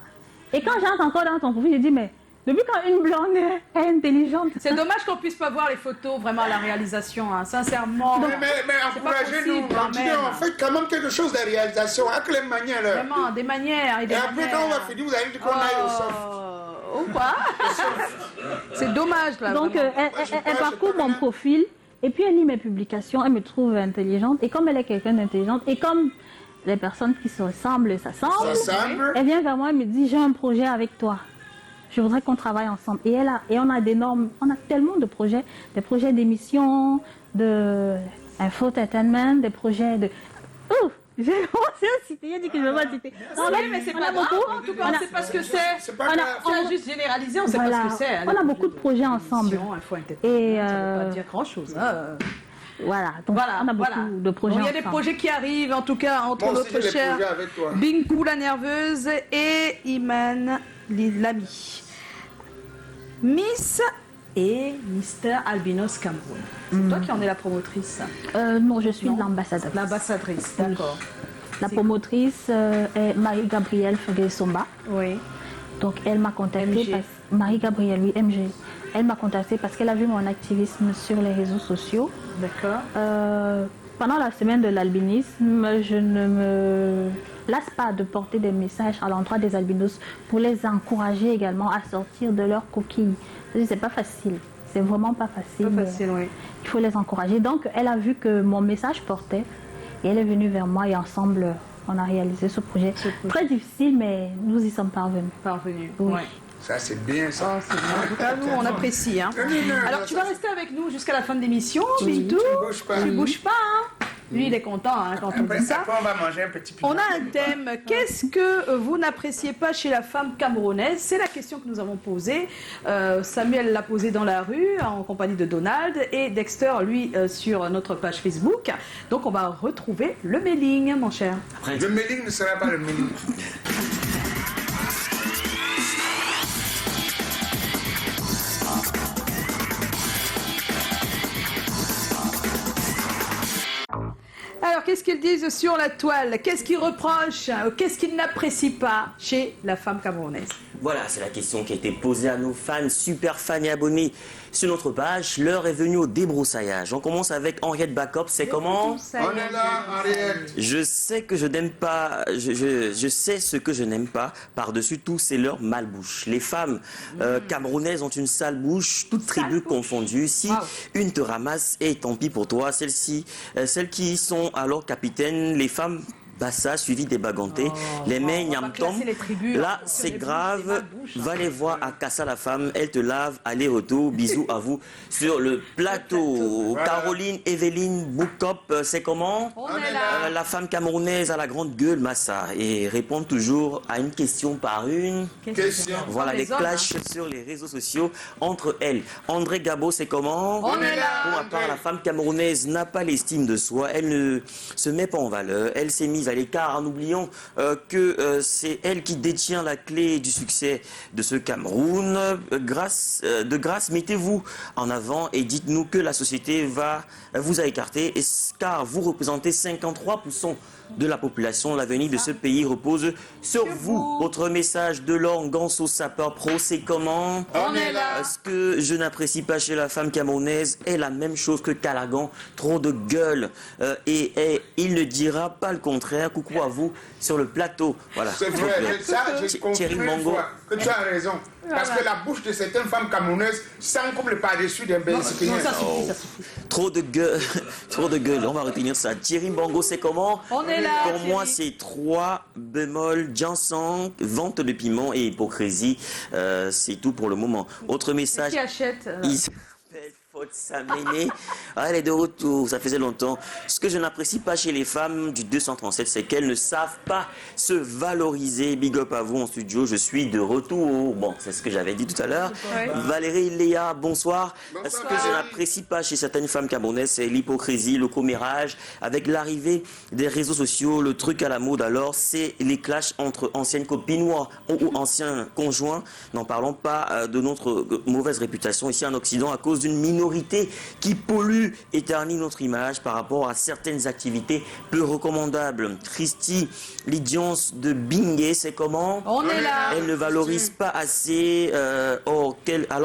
Et quand j'entre encore dans ton profil, j'ai dit mais depuis quand une blonde est intelligente. C'est dommage qu'on puisse pas voir les photos vraiment à la réalisation, hein, sincèrement. Mais encouragez-nous, on fait quand même quelque chose de réalisation, avec les manières. Vraiment, des manières. Et après quand on va finir, vous allez dire qu'on aille au soft. Ou quoi? C'est dommage là. Donc elle parcourt mon profil et puis elle lit mes publications, elle me trouve intelligente. Et comme elle est quelqu'un d'intelligente et comme les personnes qui se ressemblent s'assemblent, elle vient vers moi et me dit j'ai un projet avec toi. Je voudrais qu'on travaille ensemble. Et on a tellement de projets, des projets d'émissions, de infotainment, des projets de... Ouf, j'ai commencé à citer, il a dit que je ne vais pas citer. Non, mais c'est pas grave, en tout cas, on ne sait pas ce que c'est. C'est pas grave. On a juste généralisé, on ne sait pas ce que c'est. On a beaucoup de projets ensemble. Et ça ne veut pas dire grand-chose. Voilà, donc on a beaucoup de projets ensemble. Il y a des projets qui arrivent, en tout cas, entre notre chère Binkou la nerveuse et Iman l'ami. Miss et Mister Albinos Cameroun. C'est toi qui en es la promotrice? Non, je suis l'ambassadrice. L'ambassadrice, d'accord. La promotrice est Marie-Gabrielle Feguet-Somba. Oui. Donc elle m'a contactée, Marie-Gabrielle, oui, MG. Elle m'a contactée parce qu'elle a vu mon activisme sur les réseaux sociaux. D'accord. Pendant la semaine de l'albinisme, je ne me lasse pas de porter des messages à l'endroit des albinos pour les encourager également à sortir de leur coquille. C'est pas facile, c'est vraiment pas facile. Pas facile, oui. Il faut les encourager. Donc elle a vu que mon message portait et elle est venue vers moi et ensemble on a réalisé ce projet. Très difficile, mais nous y sommes parvenus. Oui. Ouais. Ça, c'est bien, ça. Oh, c'est bien. En tout cas, nous, on apprécie. Hein. Alors, tu vas rester avec nous jusqu'à la fin de l'émission, Bintou. Tu bouges pas. Hein. Lui, il est content hein, quand on dit ça. Après, on va manger un petit peu. On a un thème. Qu'est-ce que vous n'appréciez pas chez la femme camerounaise? C'est la question que nous avons posée. Samuel l'a posée dans la rue, en compagnie de Donald. Et Dexter, lui, sur notre page Facebook. Donc, on va retrouver le mailing, mon cher. Le mailing ne sera pas le mailing. Alors, qu'est-ce qu'ils disent sur la toile? Qu'est-ce qu'ils reprochent? Qu'est-ce qu'ils n'apprécient pas chez la femme camerounaise? Voilà, c'est la question qui a été posée à nos fans, super fans et abonnés sur notre page. L'heure est venue au débroussaillage. On commence avec Henriette Bacop. C'est comment? On est là, Henriette. Je sais que je n'aime pas, je sais ce que je n'aime pas. Par-dessus tout, c'est leur malbouche. Les femmes camerounaises ont une sale bouche, toutes tribus confondues. Si une te ramasse, et tant pis pour toi. Celles qui sont alors capitaines, les femmes Bassa suivi des Bagantés, les mains Nyamtom. Là, c'est grave. Va les voir à Kassa la femme. Elle te lave, aller-retour. Bisous à vous sur le plateau. Caroline, Evelyne, Boukop, c'est comment? On est là. La femme camerounaise à la grande gueule, Massa. Et répond toujours à une question par une question. Voilà les clashs sur les réseaux sociaux entre elles. André Gabo, c'est comment? On est là. Pour ma part, la femme camerounaise n'a pas l'estime de soi. Elle ne se met pas en valeur. Elle s'est mise à l'écart en oubliant que c'est elle qui détient la clé du succès de ce Cameroun. De grâce, mettez-vous en avant et dites-nous que la société vous a écarté, car vous représentez 53% de la population. L'avenir de ce pays repose sur vous. Autre message de Laure Ganso, sapeur pro, c'est comment? On est là. Ce que je n'apprécie pas chez la femme camerounaise est la même chose que Calagan, trop de gueule. Et il ne dira pas le contraire. frères, coucou à vous sur le plateau. Voilà. C'est vrai, ça, je comprends une fois que tu as raison. Parce que la bouche de certaines femmes camerounaises sent comme le par-dessus d'un Benziquien. Non, ça suffit, ça suffit. Trop de gueule, on va retenir ça. Thierry Mbongo, c'est comment? On est là. Pour moi, c'est 3 bémol, Janson, vente de piment et hypocrisie. C'est tout pour le moment. Autre message. Qui achète Faute Saméné. Ah, elle est de retour, ça faisait longtemps. Ce que je n'apprécie pas chez les femmes du 237, c'est qu'elles ne savent pas se valoriser. Big up à vous en studio, je suis de retour. Bon, c'est ce que j'avais dit tout à l'heure. Ouais. Valérie, Léa, bonsoir. Ce que je n'apprécie pas chez certaines femmes camerounaises, c'est l'hypocrisie, le commérage. Avec l'arrivée des réseaux sociaux, le truc à la mode alors, c'est les clashs entre anciennes copines ou anciens conjoints. N'en parlons pas de notre mauvaise réputation ici en Occident à cause d'une minorité qui pollue et ternit notre image par rapport à certaines activités peu recommandables. Christy Lydions de Bingé, c'est comment? On est là. Elles ne valorisent pas assez, alors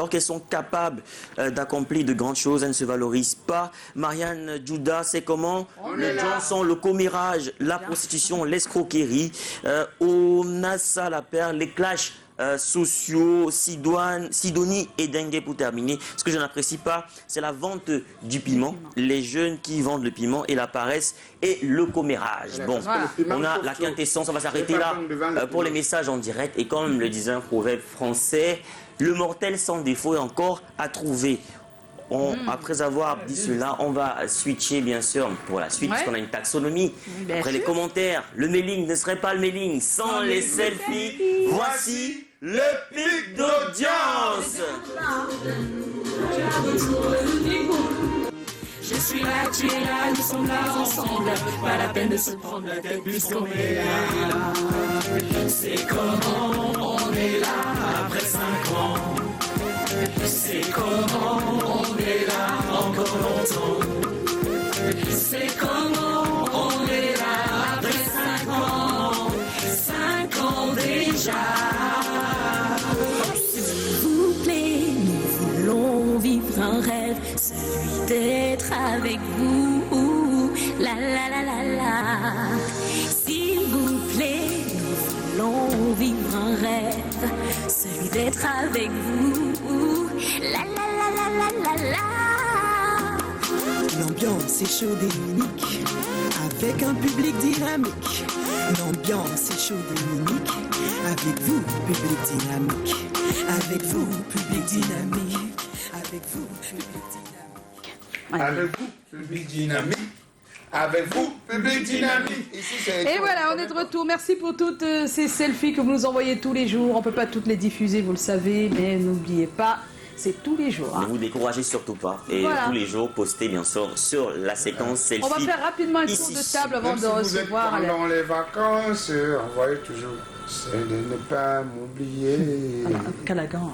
qu'elles sont capables d'accomplir de grandes choses, elles ne se valorisent pas. Marianne Judas, c'est comment? Les gens sont le commérage, la prostitution, l'escroquerie. Onassa la perle, les clashs sociaux, Sidonie et Dengue pour terminer. Ce que je n'apprécie pas, c'est la vente du piment, les jeunes qui vendent le piment et la paresse et le commérage. Bon, on a la quintessence, on va s'arrêter là pour les messages en direct. Et comme le disait un proverbe français, le mortel sans défaut est encore à trouver. Après avoir dit cela, on va switcher bien sûr pour la suite, parce qu'on a une taxonomie. Après les commentaires, le mailing ne serait pas le mailing sans les selfies. Voici le pic d'audience. Je suis là, tu es là, nous sommes là ensemble. Pas la peine de se prendre la tête puisqu'on est là. C'est comment on est là après 5 ans. C'est comment on est là encore longtemps. C'est comment on est là après 5 ans. 5 ans déjà. S'il vous plaît, nous voulons vivre un rêve, celui d'être avec vous. La la la la la. S'il vous plaît, nous voulons vivre un rêve, celui d'être avec vous. La la la la la la la. L'ambiance est chaude et unique, avec un public dynamique. L'ambiance est chaude et unique, avec vous, public dynamique. Avec vous, public dynamique. Avec vous, public dynamique. Avec vous, public dynamique. Avec vous, public dynamique. Et voilà, on est de retour. Merci pour toutes ces selfies que vous nous envoyez tous les jours. On ne peut pas toutes les diffuser, vous le savez, mais n'oubliez pas, c'est tous les jours. Ne vous découragez surtout pas. Et tous les jours, postez bien sûr sur la séquence selfie. On va faire rapidement un tour de table avant de recevoir. Pendant les vacances, envoyez toujours. C'est de ne pas m'oublier. Calagan.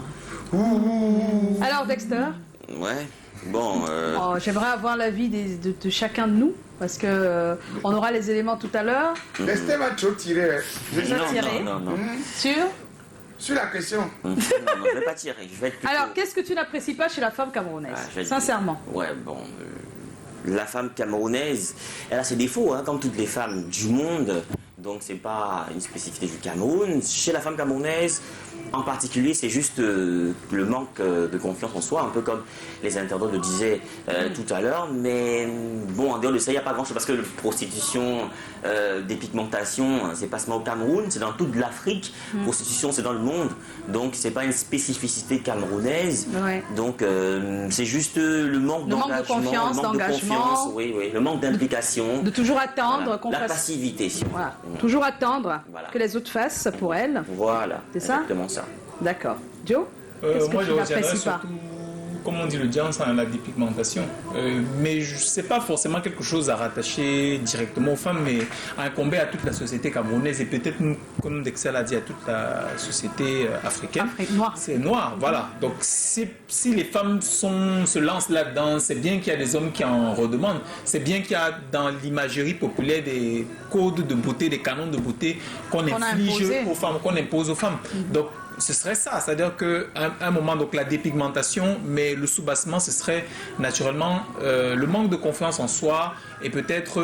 Alors, Dexter? Ouais. Bon. J'aimerais avoir l'avis de chacun de nous, parce que on aura les éléments tout à l'heure. Esther va toujours tirer. Je vais tirer. Non. Sur la question. Non, je ne vais pas tirer. Je vais être plutôt... Alors, qu'est-ce que tu n'apprécies pas chez la femme camerounaise, sincèrement? Ouais, bon. La femme camerounaise, elle a ses défauts, hein, comme toutes les femmes du monde. Donc, c'est pas une spécificité du Cameroun. Chez la femme camerounaise, en particulier, c'est juste le manque de confiance en soi, un peu comme les internautes le disaient tout à l'heure. Mais bon, en dehors de ça, il n'y a pas grand-chose, parce que la prostitution, dépigmentation, c'est pas seulement au Cameroun, c'est dans toute l'Afrique. Prostitution, c'est dans le monde. Donc, c'est pas une spécificité camerounaise. Ouais. Donc, c'est juste le manque d'engagement, de confiance, d'engagement, le manque d'implication. De toujours attendre qu'on fasse... La fasse... passivité, si on veut. Toujours attendre que les autres fassent pour elle. Voilà, c'est ça? Exactement ça. D'accord. Joe, qu'est-ce que tu n'apprécies pas? Comme on dit, le diance à la dépigmentation. Mais ce n'est pas forcément quelque chose à rattacher directement aux femmes, mais à incomber à toute la société camerounaise et peut-être, comme Dexter l'a dit, à toute la société africaine. C'est noir, voilà. Donc si les femmes se lancent là-dedans, c'est bien qu'il y a des hommes qui en redemandent. C'est bien qu'il y a dans l'imagerie populaire des codes de beauté, des canons de beauté qu'on inflige aux femmes, qu'on impose aux femmes. Donc ce serait ça, c'est-à-dire qu'à un moment, donc la dépigmentation, mais le soubassement, ce serait naturellement le manque de confiance en soi et peut-être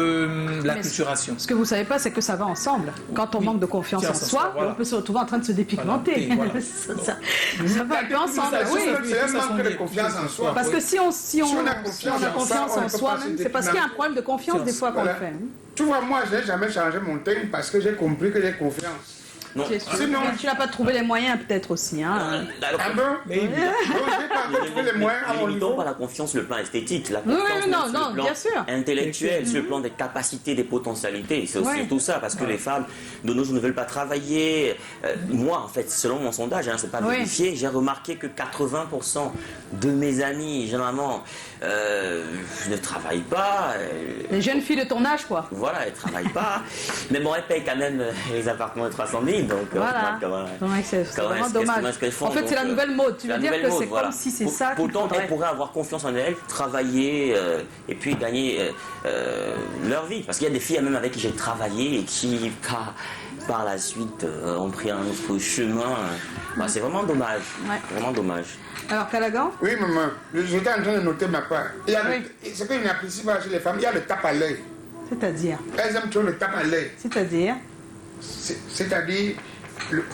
l'acculturation. Ce que vous ne savez pas, c'est que ça va ensemble. Quand on manque de confiance en soi, voilà. On peut se retrouver en train de se dépigmenter. Voilà. ça va un peu ensemble. C'est un manque de confiance en soi. Parce que si on a confiance en soi-même, c'est parce qu'il y a un problème de confiance des fois qu'on le fait. Tu vois, moi, je n'ai jamais changé mon thème parce que j'ai compris que j'ai confiance. Non. Sinon, tu n'as pas trouvé les moyens peut-être aussi. Hein. Mais j'ai pas trouvé les moyens à mon niveau. Pas la confiance sur le plan esthétique, la confiance sur le plan intellectuel, sur le plan des capacités, des potentialités. C'est aussi tout ça, parce que les femmes de nos jours ne veulent pas travailler. Moi, en fait, selon mon sondage, hein, c'est pas vérifié, j'ai remarqué que 80% de mes amis, généralement, ne travaillent pas. Les jeunes filles de ton âge, quoi. Voilà, elles ne travaillent pas. Mais bon, elles payent quand même les appartements de 300 000. Donc, voilà. C'est vraiment dommage. En fait, c'est la nouvelle mode. Tu veux dire que c'est comme si c'est ça. Pourtant, elles pourraient avoir confiance en elles, travailler et puis gagner leur vie. Parce qu'il y a des filles même avec qui j'ai travaillé et qui, par la suite, ont pris un autre chemin. C'est vraiment dommage. Vraiment dommage. Alors, Callaghan? Oui, maman. J'étais en train de noter ma part. Ce que je n'apprécie pas chez les femmes, il y a le tape à l'œil. C'est-à-dire? Elles aiment trop le tape à l'œil. C'est-à-dire? C'est-à-dire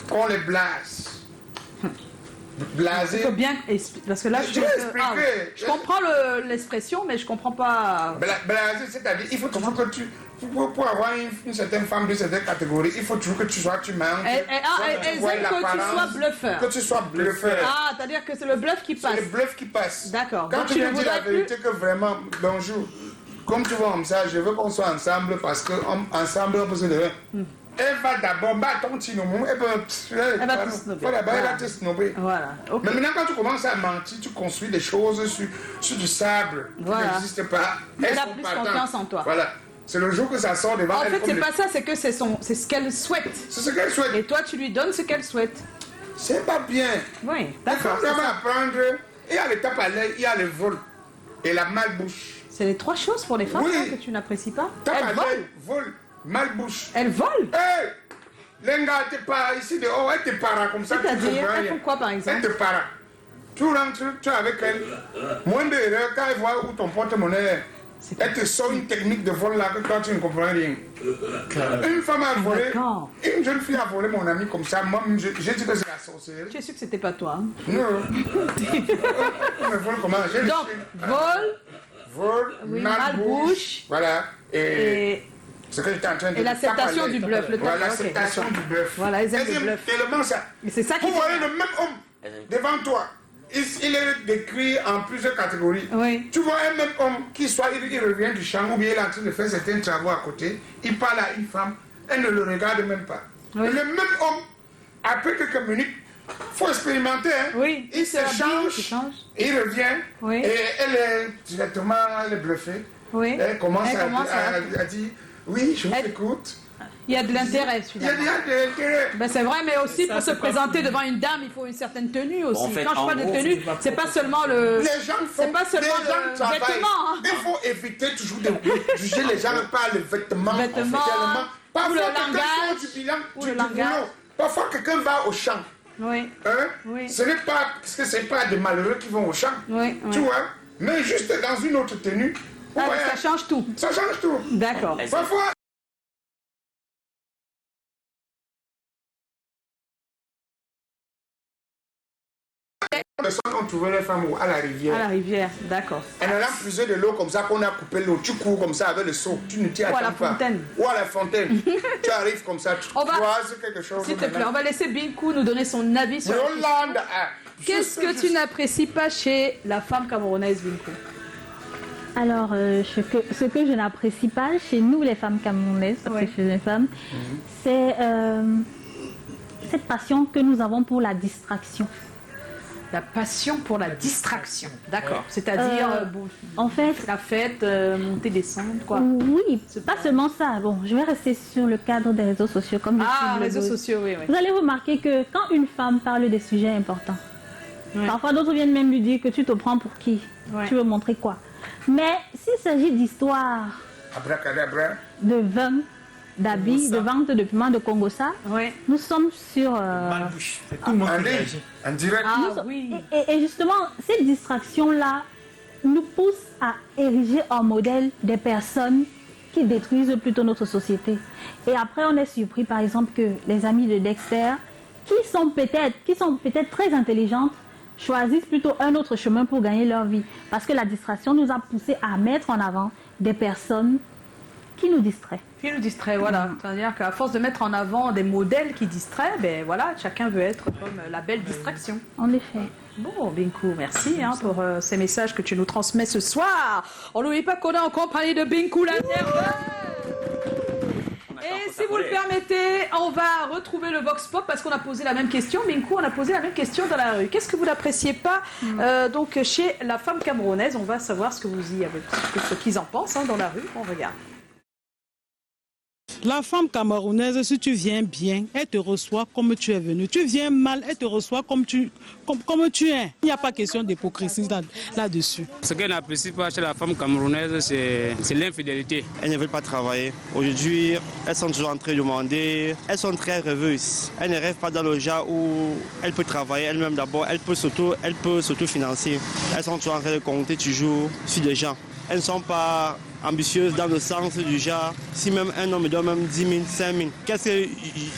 qu'on les blase. Blaser. Il faut bien parce que là, je comprends l'expression, mais je ne comprends pas. Blaser, c'est-à-dire, il faut toujours que tu. Pour avoir une certaine femme de certaine catégorie, il faut toujours que tu sois humain. Elles aiment que tu sois bluffeur. Que tu sois bluffeur. Ah, c'est-à-dire que c'est le bluff qui passe. C'est le bluff qui passe. D'accord. Quand tu lui dis la vérité que vraiment, bonjour, comme tu vois comme ça, je veux qu'on soit ensemble parce qu'ensemble, on peut se lever. Elle va d'abord battre ton petit nom, elle va te snobber. Voilà. Mais maintenant, quand tu commences à mentir, tu construis des choses sur du sable qui n'existe pas. Elle a plus confiance en toi. Voilà. C'est le jour que ça sort devant elle. En fait, c'est pas ça, c'est que c'est ce qu'elle souhaite. C'est ce qu'elle souhaite. Et toi, tu lui donnes ce qu'elle souhaite. C'est pas bien. Oui, d'accord. Il faut vraiment apprendre. Il y a le tape à l'œil, il y a le vol et la malbouche. C'est les trois choses pour les femmes que tu n'apprécies pas. Tape à l'œil, vol, malbouche. Elle vole. Hey! Lenga te para ici dehors, elle te para comme ça. C'est-à-dire, elle fait quoi par exemple? Elle te para. Tu rentres, tu es avec elle. Moins d'erreur, quand elle voit où ton porte-monnaie est, elle te sort une technique de vol là que toi tu ne comprends rien. Une femme a volé, une jeune fille a volé mon ami comme ça. Moi, j'ai dit que c'est la sorcière. Tu es sûr que c'était pas toi? Non. Mais vol comment? Donc, vol, malbouche. Voilà. Et ce que j'étais en train de dire. Et l'acceptation du bluff. Voilà, l'acceptation du bluff. Voilà, ils aiment le bluff. Tellement ça. Mais c'est ça qui. Vous voyez le même homme devant toi. Il est décrit en plusieurs catégories. Oui. Tu vois un même homme qui soit il revient du champ ou bien il est en train de faire certains travaux à côté, il parle à une femme, elle ne le regarde même pas. Oui. Le même homme, après quelques minutes, il faut expérimenter. Hein? Oui. Il se change, il revient et elle est directement bluffée. Oui. Elle commence à dire oui, je vous écoute. Il y a de l'intérêt, finalement. Il y a de l'intérêt. Ben, c'est vrai, mais aussi pour se présenter devant une dame, il faut une certaine tenue aussi. En fait, quand je parle de tenue, c'est pas seulement le. Les gens font. C'est pas seulement le vêtement. Hein. Il faut éviter toujours de juger les gens par le vêtement. Ou le langage. Du bilan, ou le langage. Parfois, quelqu'un va au champ. Oui. Hein? Oui. Ce n'est pas parce que c'est pas des malheureux qui vont au champ. Oui. Tu vois? Mais juste dans une autre tenue. Ça change tout. Ça change tout. D'accord. Parfois. On trouvait les femmes à la rivière. À la rivière, d'accord. En allant puiser de l'eau comme ça, qu'on a coupé l'eau, tu cours comme ça avec le seau, tu ne t'y attends pas. Ou à la fontaine. Ou à la fontaine. Tu arrives comme ça, tu croises quelque chose. S'il te plaît, on va laisser Binkou nous donner son avis sur Yolanda. Qu'est-ce que tu n'apprécies pas chez la femme camerounaise, Binkou? Alors, ce que je n'apprécie pas chez nous, les femmes camerounaises, parce que je suis une femme, c'est cette passion que nous avons pour la distraction. La passion pour la distraction, d'accord. C'est-à-dire, en fait, la fête, monter, descendre, quoi. Oui, pas seulement ça. Bon, je vais rester sur le cadre des réseaux sociaux. Comme les réseaux sociaux, oui. Vous allez remarquer que quand une femme parle des sujets importants, parfois d'autres viennent même lui dire que tu te prends pour qui? Tu veux montrer quoi? Mais s'il s'agit d'histoires, abracadabra, de vin, d'habits, de vente de piments de Congossa. Oui. Nous sommes sur... C'est tout le monde qui réagit. En direct. Oui. Et justement, cette distraction-là nous pousse à ériger en modèle des personnes qui détruisent plutôt notre société. Et après, on est surpris, par exemple, que les amis de Dexter, qui sont peut-être très intelligentes, choisissent plutôt un autre chemin pour gagner leur vie. Parce que la distraction nous a poussé à mettre en avant des personnes qui nous distraient. Qui nous distrait, voilà. C'est-à-dire qu'à force de mettre en avant des modèles qui distraient, ben voilà, chacun veut être comme la belle distraction. En effet. Bon, Binkou, merci pour ces messages que tu nous transmets ce soir. On n'oublie pas qu'on est en compagnie de Binkou la nerveuse. Et si vous le permettez, on va retrouver le Vox Pop parce qu'on a posé la même question. Binkou, on a posé la même question dans la rue. Qu'est-ce que vous n'appréciez pas donc chez la femme camerounaise? On va savoir ce que vous y avez, ce qu'ils en pensent dans la rue. On regarde. La femme camerounaise, si tu viens bien, elle te reçoit comme tu es venu. Tu viens mal, elle te reçoit comme tu es. Il n'y a pas question d'hypocrisie là-dessus. Ce qu'elle n'apprécie pas chez la femme camerounaise, c'est l'infidélité. Elles ne veulent pas travailler. Aujourd'hui, elles sont toujours en train de demander. Elles sont très rêveuses. Elles ne rêvent pas dans le genre où elles peuvent travailler elles-mêmes d'abord. Elles peuvent s'autofinancer. Elles sont toujours en train de compter toujours sur des gens. Elles ne sont pas ambitieuses dans le sens du genre, si même un homme me donne même 10 000, 5 000, qu'est-ce que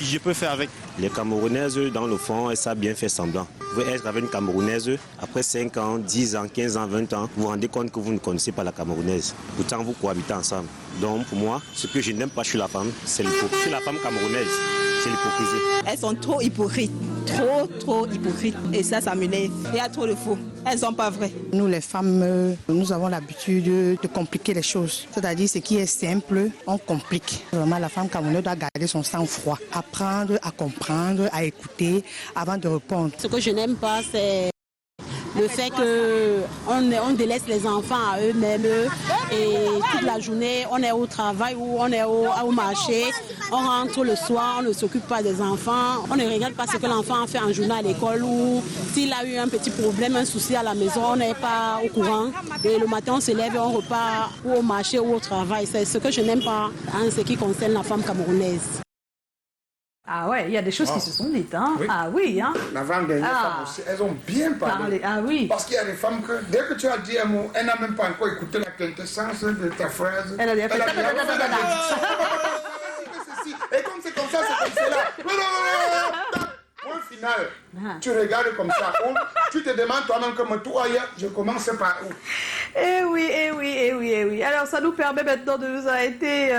je peux faire avec? Les Camerounaises, dans le fond, elles savent bien faire semblant. Vous pouvez être avec une Camerounaise, après 5 ans, 10 ans, 15 ans, 20 ans, vous vous rendez compte que vous ne connaissez pas la Camerounaise. Pourtant, vous cohabitez ensemble. Donc, pour moi, ce que je n'aime pas chez la femme, c'est l'hypocrisie. Chez la femme camerounaise, c'est l'hypocrisie. Elles sont trop hypocrites, trop hypocrites. Et ça m'énerve. Il y a trop de faux. Elles ne sont pas vraies. Nous, les femmes, nous avons l'habitude de compliquer les choses. C'est-à-dire, ce qui est simple, on complique. Vraiment, la femme camerounaise doit garder son sang-froid, apprendre à comprendre, à écouter avant de répondre. Ce que je n'aime pas, c'est le fait qu'on délaisse les enfants à eux-mêmes et toute la journée, on est au travail ou on est au marché, on rentre le soir, on ne s'occupe pas des enfants, on ne regarde pas ce que l'enfant a fait en journée à l'école ou s'il a eu un petit problème, un souci à la maison, on n'est pas au courant. Et le matin, on se lève et on repart ou au marché ou au travail. C'est ce que je n'aime pas en ce qui concerne la femme camerounaise. Ah ouais, il y a des choses qui se sont dites, hein. Oui. Ah oui, hein. L'avant-dernière femme aussi, elles ont bien parlé. Ah oui. Parce qu'il y a des femmes que, dès que tu as dit un mot, elle n'a même pas encore écouté la quintessence de ta phrase. Elle a dit, et comme c'est comme ça, c'est comme cela. Point final. Tu regardes comme ça. Tu te demandes toi-même comme toi, je commence par où? Eh oui. Alors, ça nous permet maintenant de nous arrêter,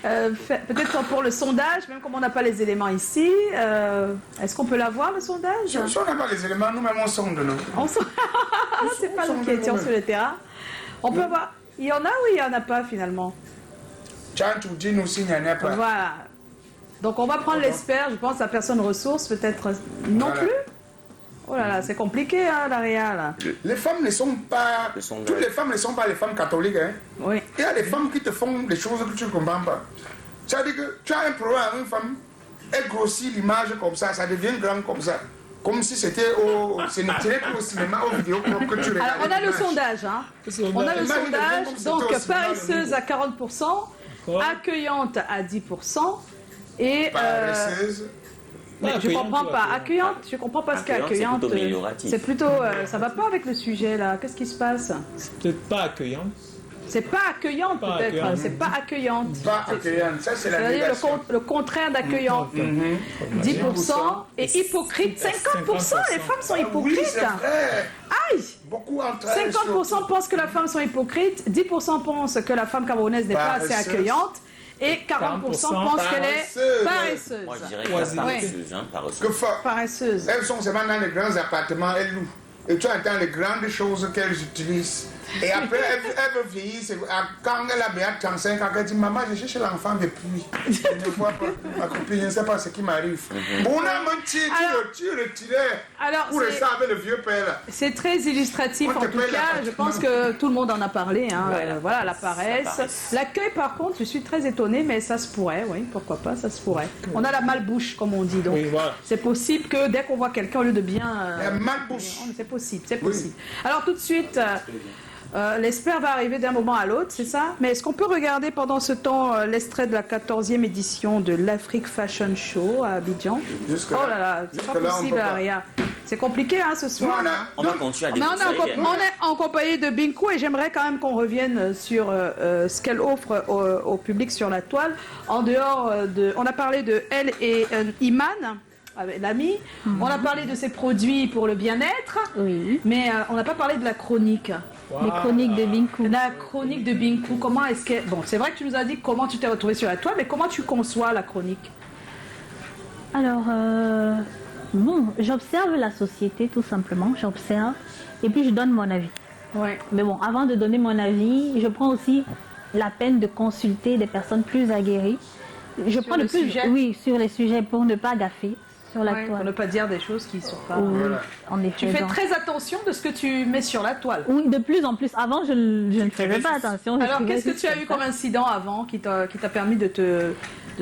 peut-être pour le sondage, même comme on n'a pas les éléments ici. Est-ce qu'on peut l'avoir, le sondage? Si on n'a pas les éléments, nous-mêmes, on sonde, non? C'est pas nous qui étions sur le terrain. On peut voir. Il y en a ou il n'y en a pas, finalement? Tiens, tu dis nous s'il n'y en a pas. Voilà. Donc, on va prendre l'expert, je pense, la personne ressource, peut-être non plus. Oh là là, c'est compliqué, hein, Daria, là. Les femmes ne sont pas... Toutes les femmes ne sont pas les femmes catholiques, hein. Oui. Il y a des femmes qui te font des choses que tu ne comprends pas. C'est-à-dire que tu as un problème avec une femme, elle grossit l'image comme ça devient grand comme ça. Comme si c'était ce n'était plus au cinéma, au vidéo que tu regardais. Alors, on a le sondage, hein. On a le sondage, donc paresseuse à 40%, accueillante à 10%, et... Mais je comprends pas. Accueillante, je comprends pas ce qu'est accueillante. C'est plutôt, ça va pas avec le sujet là. Qu'est-ce qui se passe? C'est peut-être pas accueillante. C'est pas accueillante peut-être. C'est pas accueillante. Pas accueillante. Ça c'est la négation. Le contraire d'accueillante. 10% et hypocrite. 50%. Les femmes sont hypocrites. Oui, c'est vrai. Aïe. Beaucoup entre elles. 50% pensent que la femme sont hypocrites. 10% pensent que la femme camerounaise n'est pas assez accueillante. Et 40% pensent qu'elle est paresseuse. Moi, je dirais qu'elle est paresseuse, hein, paresseuse. Paresseuse. Elles sont seulement dans les grands appartements, elles louent. Et tu entends les grandes choses qu'elles utilisent. Et après, elle veut vieillir. Quand elle a bien 35 ans, elle dit, maman, je cherche l'enfant depuis. Je ne vois pas ma copine, je ne sais pas ce qui m'arrive. Bon, on a menti, tu retirais pour rester avec le vieux père. C'est très illustratif en tout cas. Je pense que tout le monde en a parlé. Hein. Voilà, la paresse. L'accueil, par contre, je suis très étonnée, mais ça se pourrait, oui, pourquoi pas, ça se pourrait. On a la malbouche, comme on dit. Donc, c'est possible que dès qu'on voit quelqu'un, au lieu de bien. La malbouche. C'est possible, c'est possible. Alors, tout de suite. L'espère va arriver d'un moment à l'autre, c'est ça? Mais est-ce qu'on peut regarder pendant ce temps l'extrait de la 14e édition de l'Afrique Fashion Show à Abidjan? Oh là là, c'est pas possible, Aria. C'est compliqué ce soir. On va continuer à défoncer. On est en compagnie de Binkou et j'aimerais quand même qu'on revienne sur ce qu'elle offre au public sur la toile. En dehors de... On a parlé de elle et Iman, l'ami. On a parlé de ses produits pour le bien-être. Oui. Mais on n'a pas parlé de la chronique. Wow. Les chroniques de Binkou. La chronique de Binkou, comment est-ce que... Bon, c'est vrai que tu nous as dit comment tu t'es retrouvée sur la toile, mais comment tu conçois la chronique? Alors... Bon, j'observe la société tout simplement, j'observe et puis je donne mon avis. Ouais. Mais bon, avant de donner mon avis, je prends aussi la peine de consulter des personnes plus aguerries. Je prends le sujet. Oui, sur les sujets pour ne pas gaffer sur la toile. Pour ne pas dire des choses qui ne sont pas... Oui, en effet. Tu fais très attention de ce que tu mets sur la toile. Oui, de plus en plus. Avant, je ne faisais pas attention. Alors, qu'est-ce que tu as eu comme incident avant qui t'a permis de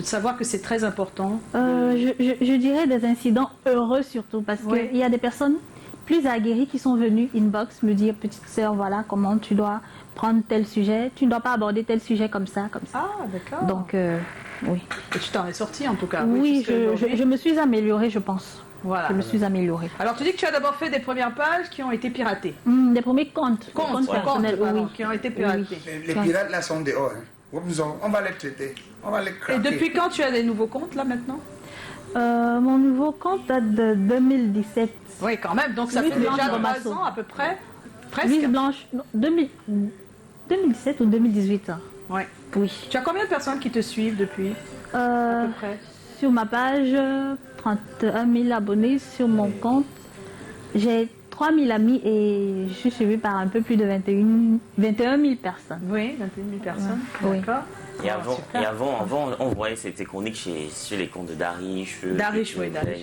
savoir que c'est très important? Je dirais des incidents heureux surtout, parce qu'il y a des personnes plus aguerries qui sont venues inbox me dire, petite sœur, voilà comment tu dois prendre tel sujet, tu ne dois pas aborder tel sujet comme ça, comme ça. Ah, d'accord. Donc, oui. Et tu t'en es sortie en tout cas. Oui, je me suis améliorée, je pense. Voilà. Je me suis améliorée. Alors, tu dis que tu as d'abord fait des premières pages qui ont été piratées. Des premiers comptes. Comptes personnels, qui ont été piratés. Les pirates là sont dehors. On va les traiter. On va les craquer. Et depuis quand tu as des nouveaux comptes là maintenant? Mon nouveau compte date de 2017. Oui, quand même. Donc ça fait déjà 3 ans à peu près. Presque. Louise Blanche, 2017 ou 2018. Ouais. Oui. Tu as combien de personnes qui te suivent depuis à peu près? Sur ma page, 31 000 abonnés. Sur mon compte, j'ai 3 000 amis et je suis suivie par un peu plus de 21 000 personnes. Oui, 21 000 personnes. Oui. D'accord. Et avant, on voyait ces chroniques sur les comptes de Darish. Darish.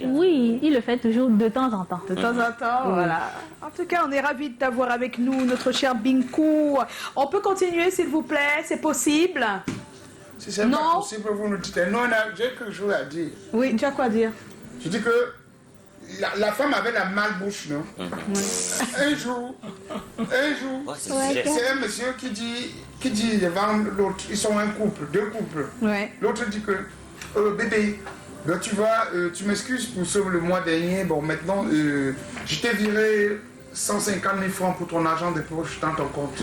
Oui, il le fait toujours de temps en temps. De temps en temps, voilà. En tout cas, on est ravis de t'avoir avec nous, notre cher Binkou. On peut continuer, s'il vous plaît? C'est possible? Si c'est pas possible, vous nous dites. Non, j'ai quelque chose à dire. Oui, tu as quoi dire? Je dis que la femme avait la malbouche, non? Un jour, c'est un monsieur qui dit devant l'autre, ils sont un couple, 2 couples. Ouais. L'autre dit que, bébé, ben, tu m'excuses pour le mois dernier, bon maintenant, je t'ai viré 150 000 francs pour ton argent de poche dans ton compte.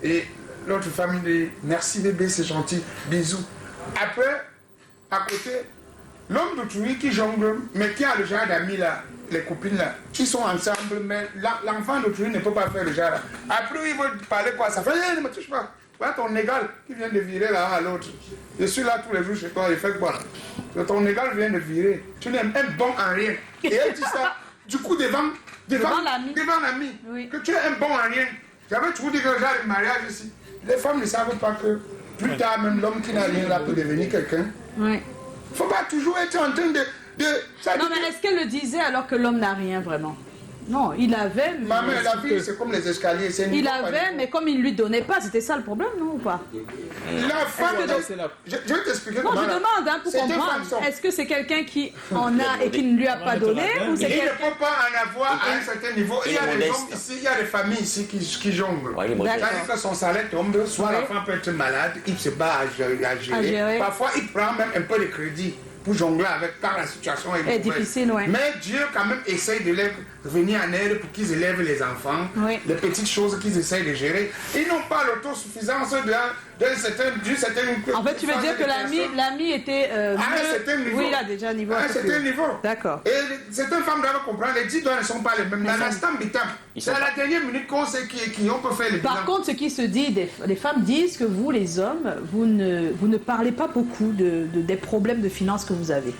Et l'autre femme dit, merci bébé, c'est gentil, bisous. Après, à côté, l'homme d'autrui qui jongle, mais qui a le genre d'amis là, les copines là, qui sont ensemble, mais l'enfant d'autrui ne peut pas faire le genre là. Après, il veut parler quoi, ça fait, ne me touche pas. Voilà ton égal qui vient de virer là à l'autre. Je suis là tous les jours chez toi, il fait quoi là? Ton égal vient de virer. Tu n'es un bon en rien. Et elle dit ça, du coup, devant l'ami, oui. Que tu es un bon en rien. J'avais toujours dit que le genre de mariage ici, les femmes ne savent pas que plus tard, même l'homme qui n'a rien là peut devenir quelqu'un. Oui. Faut pas toujours être en train de non, mais est-ce qu'elle le disait alors que l'homme n'a rien vraiment? Non, il avait... Maman, la vie, c'est comme les escaliers. Il avait, mais comme il ne lui donnait pas, c'était ça le problème, non ou pas? La femme... Je vais t'expliquer comment... Non, je demande, pour comprendre. Est-ce que c'est quelqu'un qui en a et qui ne lui a pas donné? Ou c'est il ne peut pas en avoir à un certain niveau. Il y a des hommes ici, il y a des familles ici qui jonglent. C'est-à-dire que son salaire tombe, soit la femme peut être malade, il se bat à gérer. Parfois, il prend même un peu de crédit pour jongler avec quand la situation est difficile. Ouais. Mais Dieu quand même essaye de les venir en aide pour qu'ils élèvent les enfants, les petites choses qu'ils essayent de gérer. Ils n'ont pas l'autosuffisance d'une certaine... En fait, tu veux dire que l'ami était... à un certain niveau. Oui, il a déjà un niveau. À un certain niveau. D'accord. Et certaines femmes doivent comprendre, les 10 doigts ne sont pas les mêmes. Dans l'instant bitam, c'est à la dernière minute qu'on sait qui on peut faire les bilans. Par contre, ce qui se dit, les femmes disent que vous, les hommes, vous ne parlez pas beaucoup des problèmes de finances que vous avez.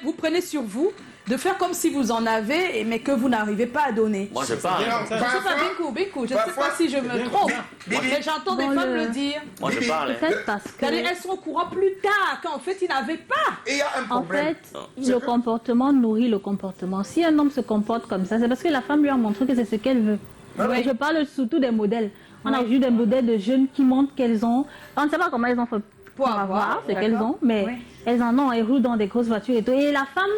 Vous prenez sur vous de faire comme si vous en avez, mais que vous n'arrivez pas à donner. Moi, je parle. Je ne sais pas, Binkou, je ne sais pas si je me trompe, mais j'entends des femmes le dire. Moi, je parle. Parce que... Elles sont au courant plus tard, qu'en fait, ils n'avaient pas. Et il y a un problème. En fait, le comportement nourrit le comportement. Si un homme se comporte comme ça, c'est parce que la femme lui a montré que c'est ce qu'elle veut. Ouais. Je parle surtout des modèles. On a vu des modèles de jeunes qui montrent qu'elles ont... On ne sait pas comment elles ont fait pour avoir ce qu'elles ont, mais elles en ont, elles roulent dans des grosses voitures et tout. Et la femme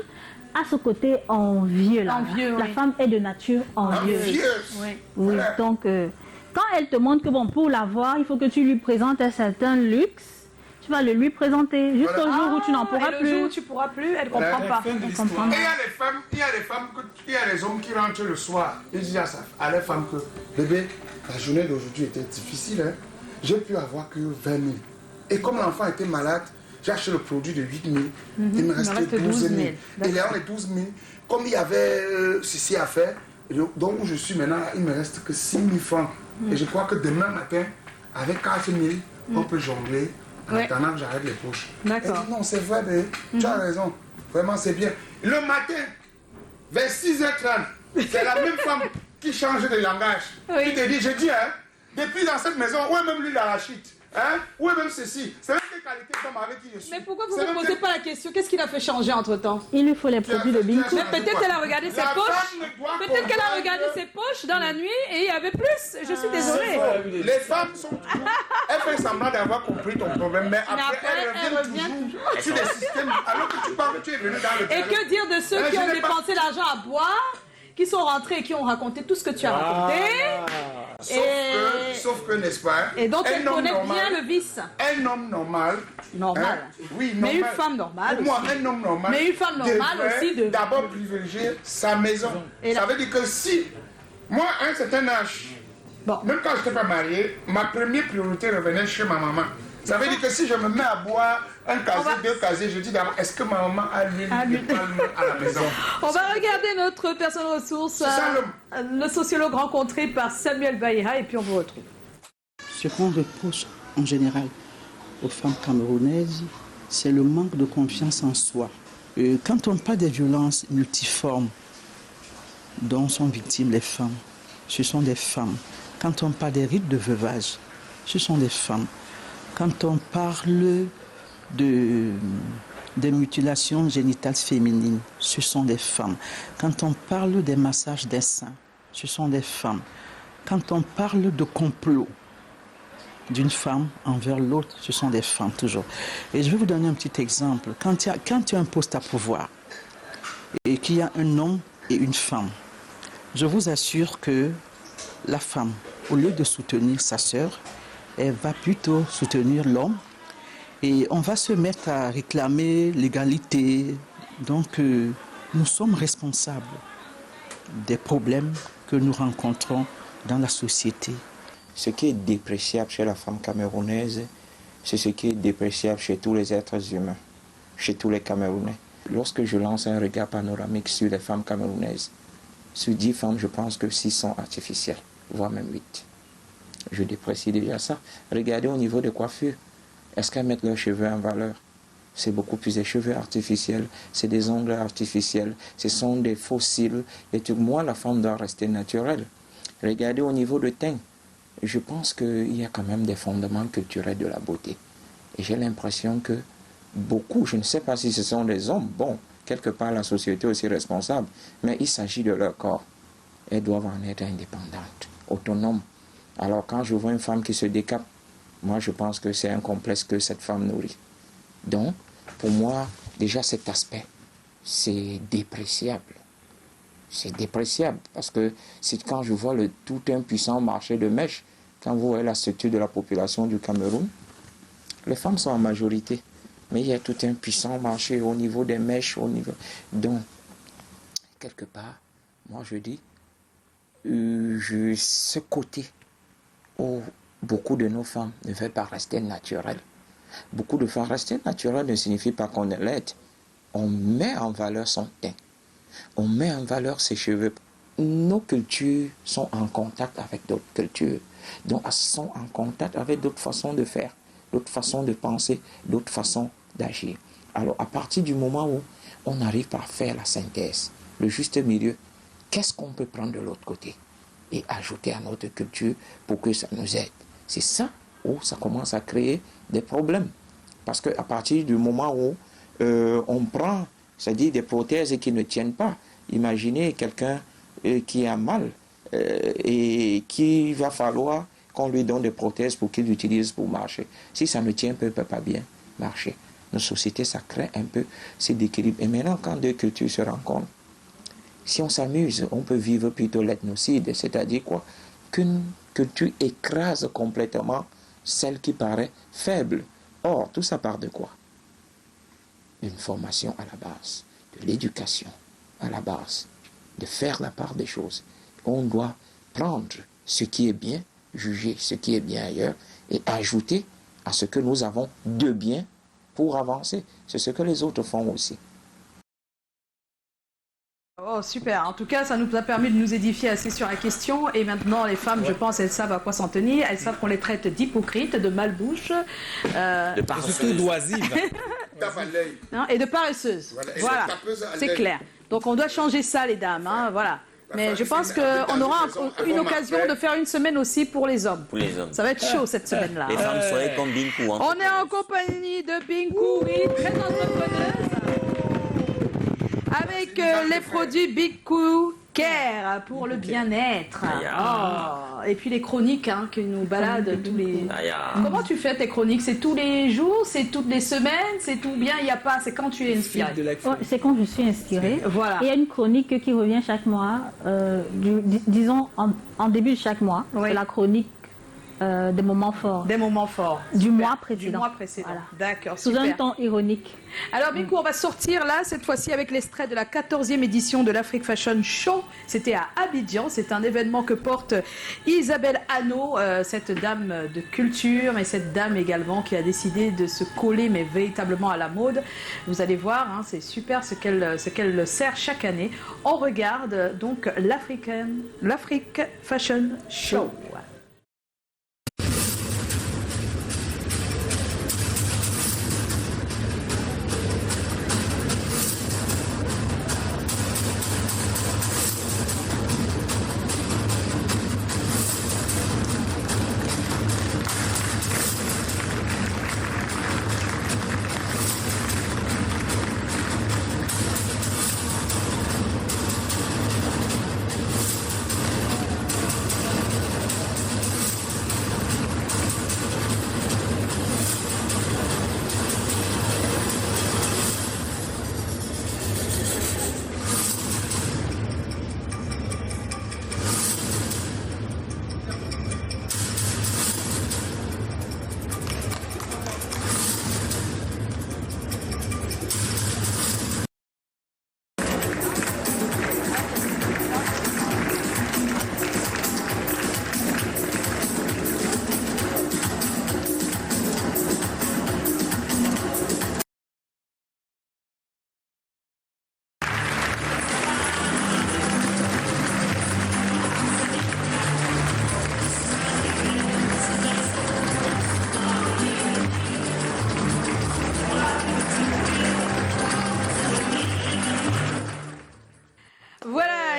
a ce côté envieux là. La femme est de nature envieuse. Oui, donc Quand elle te montre que bon, pour l'avoir, il faut que tu lui présentes un certain luxe, tu vas le lui présenter jusqu'au jour où tu n'en pourras plus. Le jour où tu pourras plus, elle ne comprend pas. Et il y a les hommes qui rentrent le soir et disent à leur femme que bébé, la journée d'aujourd'hui était difficile, hein. J'ai pu avoir que 20 000. Et comme l'enfant était malade, j'ai acheté le produit de 8 000. Il me restait 12 000. Et là, les 12 000, comme il y avait ceci à faire, donc où je suis maintenant, il ne me reste que 6 000 francs. Et je crois que demain matin, avec 4 000, on peut jongler en attendant que j'arrête les poches. D'accord. Non, c'est vrai, mais tu as raison. Vraiment, c'est bien. Le matin, vers 6h30, c'est la même femme qui change de langage. Qui te dit, je dis, hein, depuis dans cette maison, où est même lui l'arachide, hein, où est même ceci. C'est même quelle qualité de femme avec qui je suis. Mais pourquoi vous ne posez pas la question? Qu'est-ce qui l'a fait changer entre-temps? Il lui faut les produits de Binkou. Mais peut-être qu'elle a regardé ses poches. Peut-être qu'elle a regardé ses poches dans la nuit et il y avait plus. Je suis désolée. Les femmes sont toujours... Elles font semblant d'avoir compris ton problème, mais après elles reviennent toujours sur des systèmes. Alors que tu parles, tu es venu dans le... Et que dire de ceux qui ont dépensé l'argent à boire, qui sont rentrés et qui ont raconté tout ce que tu as raconté? Sauf que, n'est-ce pas? Et donc elle connaît bien le vice. Un homme normal. Normal. Hein, oui, normal. Mais une femme normale. Pour moi, un homme normal. Mais une femme normale aussi de. D'abord privilégier sa maison. Ça veut dire que si, moi, à un certain âge, même quand je n'étais pas marié, ma première priorité revenait chez ma maman. Ça veut dire que si je me mets à boire un casier, deux casiers, je dis d'abord, est-ce que ma maman a l'huile de palme à la maison? On va regarder notre personne ressource, le sociologue rencontré par Samuel Baïra, et puis on vous retrouve. Ce qu'on reproche en général aux femmes camerounaises, c'est le manque de confiance en soi. Quand on parle des violences multiformes dont sont victimes les femmes, ce sont des femmes. Quand on parle des rites de veuvage, ce sont des femmes. Quand on parle des mutilations génitales féminines, ce sont des femmes. Quand on parle des massages des seins, ce sont des femmes. Quand on parle de complot d'une femme envers l'autre, ce sont des femmes toujours. Et je vais vous donner un petit exemple. Quand il y a un poste à pouvoir et qu'il y a un homme et une femme, je vous assure que la femme, au lieu de soutenir sa sœur, elle va plutôt soutenir l'homme et on va se mettre à réclamer l'égalité. Donc, nous sommes responsables des problèmes que nous rencontrons dans la société. Ce qui est dépréciable chez la femme camerounaise, c'est ce qui est dépréciable chez tous les êtres humains, chez tous les Camerounais. Lorsque je lance un regard panoramique sur les femmes camerounaises, sur 10 femmes, je pense que 6 sont artificielles, voire même 8. Je déprécie déjà ça. Regardez au niveau des coiffures. Est-ce qu'elles mettent leurs cheveux en valeur? C'est beaucoup plus des cheveux artificiels, c'est des ongles artificiels, ce sont des fossiles. Et tout. Moi, la femme doit rester naturelle. Regardez au niveau de teint. Je pense qu'il y a quand même des fondements culturels de la beauté. Et j'ai l'impression que beaucoup, je ne sais pas si ce sont des hommes, bon, quelque part la société est aussi responsable, mais il s'agit de leur corps. Elles doivent en être indépendantes, autonomes. Alors quand je vois une femme qui se décape, moi je pense que c'est un complexe que cette femme nourrit. Donc, pour moi, déjà cet aspect, c'est dépréciable. C'est dépréciable parce que c'est quand je vois tout un puissant marché de mèches, quand vous voyez la structure de la population du Cameroun, les femmes sont en majorité, mais il y a tout un puissant marché au niveau des mèches, au niveau... Donc, quelque part, moi je dis, ce côté où beaucoup de nos femmes ne veulent pas rester naturelles. Beaucoup de femmes rester naturelles ne signifie pas qu'on est laide. On met en valeur son teint. On met en valeur ses cheveux. Nos cultures sont en contact avec d'autres cultures. Donc, elles sont en contact avec d'autres façons de faire, d'autres façons de penser, d'autres façons d'agir. Alors, à partir du moment où on arrive par faire la synthèse, le juste milieu, qu'est-ce qu'on peut prendre de l'autre côté et ajouter à notre culture pour que ça nous aide? C'est ça où ça commence à créer des problèmes. Parce qu'à partir du moment où on prend, c'est-à-dire des prothèses qui ne tiennent pas, imaginez quelqu'un qui a mal et qu'il va falloir qu'on lui donne des prothèses pour qu'il l'utilise pour marcher. Si ça ne tient pas, il ne peut pas bien marcher. Nos sociétés, ça crée un peu ces déséquilibres. Et maintenant, quand deux cultures se rencontrent, si on s'amuse, on peut vivre plutôt l'ethnocide, c'est-à-dire quoi? Que que tu écrases complètement celle qui paraît faible. Or, tout ça part de quoi? Une formation à la base, de l'éducation à la base, de faire la part des choses. On doit prendre ce qui est bien, juger ce qui est bien ailleurs et ajouter à ce que nous avons de bien pour avancer. C'est ce que les autres font aussi. Oh, super. En tout cas, ça nous a permis de nous édifier assez sur la question. Et maintenant, les femmes, je pense, elles savent à quoi s'en tenir. Elles savent qu'on les traite d'hypocrites, de malbouches. De paresseuses. Surtout d'oisives. Et de paresseuses. Voilà. C'est clair. Donc, on doit changer ça, les dames. Hein, voilà. Mais je pense qu'on aura une occasion de faire une semaine aussi pour les hommes. Pour les hommes. Ça va être chaud cette semaine-là. Les femmes soyez comme Binkou. On est en compagnie de Binkou, oui, très entrepreneuse. Avec les produits Binkou Care pour le bien-être. Oh. Et puis les chroniques qui nous baladent tous les... Comment tu fais tes chroniques? C'est tous les jours? C'est toutes les semaines? C'est tout bien? Il n'y a pas... C'est quand tu es inspiré? C'est quand je suis inspirée. Voilà. Et il y a une chronique qui revient chaque mois, disons en début de chaque mois. Oui. C'est la chronique des moments forts. Des moments forts. Du mois précédent. Du mois précédent. Voilà. D'accord, sous un ton ironique. Alors, Binkou, on va sortir là, cette fois-ci, avec l'extrait de la 14e édition de l'Afrique Fashion Show. C'était à Abidjan. C'est un événement que porte Isabelle Hanno, cette dame de culture, mais cette dame également qui a décidé de se coller, mais véritablement à la mode. Vous allez voir, c'est super ce qu'elle sert chaque année. On regarde donc l'Afrique Fashion Show.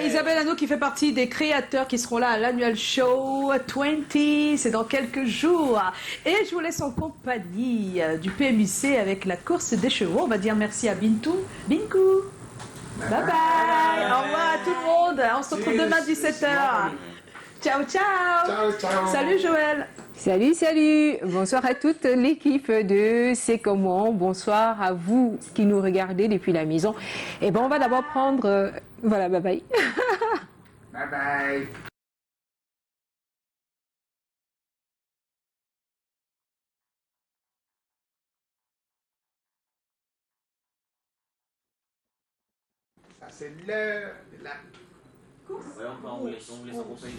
Isabelle Hanno qui fait partie des créateurs qui seront là à l'annual show 20, c'est dans quelques jours. Et je vous laisse en compagnie du PMUC avec la course des chevaux. On va dire merci à Binkou. Bye bye. Au revoir à tout le monde. On se retrouve demain 17h. Ciao, ciao. Ciao, ciao. Salut Joël. Salut, salut. Bonsoir à toute l'équipe de C'est Comment. Bonsoir à vous qui nous regardez depuis la maison. Et ben on va d'abord prendre... Voilà, bye bye. Bye bye. Ça c'est l'heure de la course. Ouais, on vous laisse accompagner.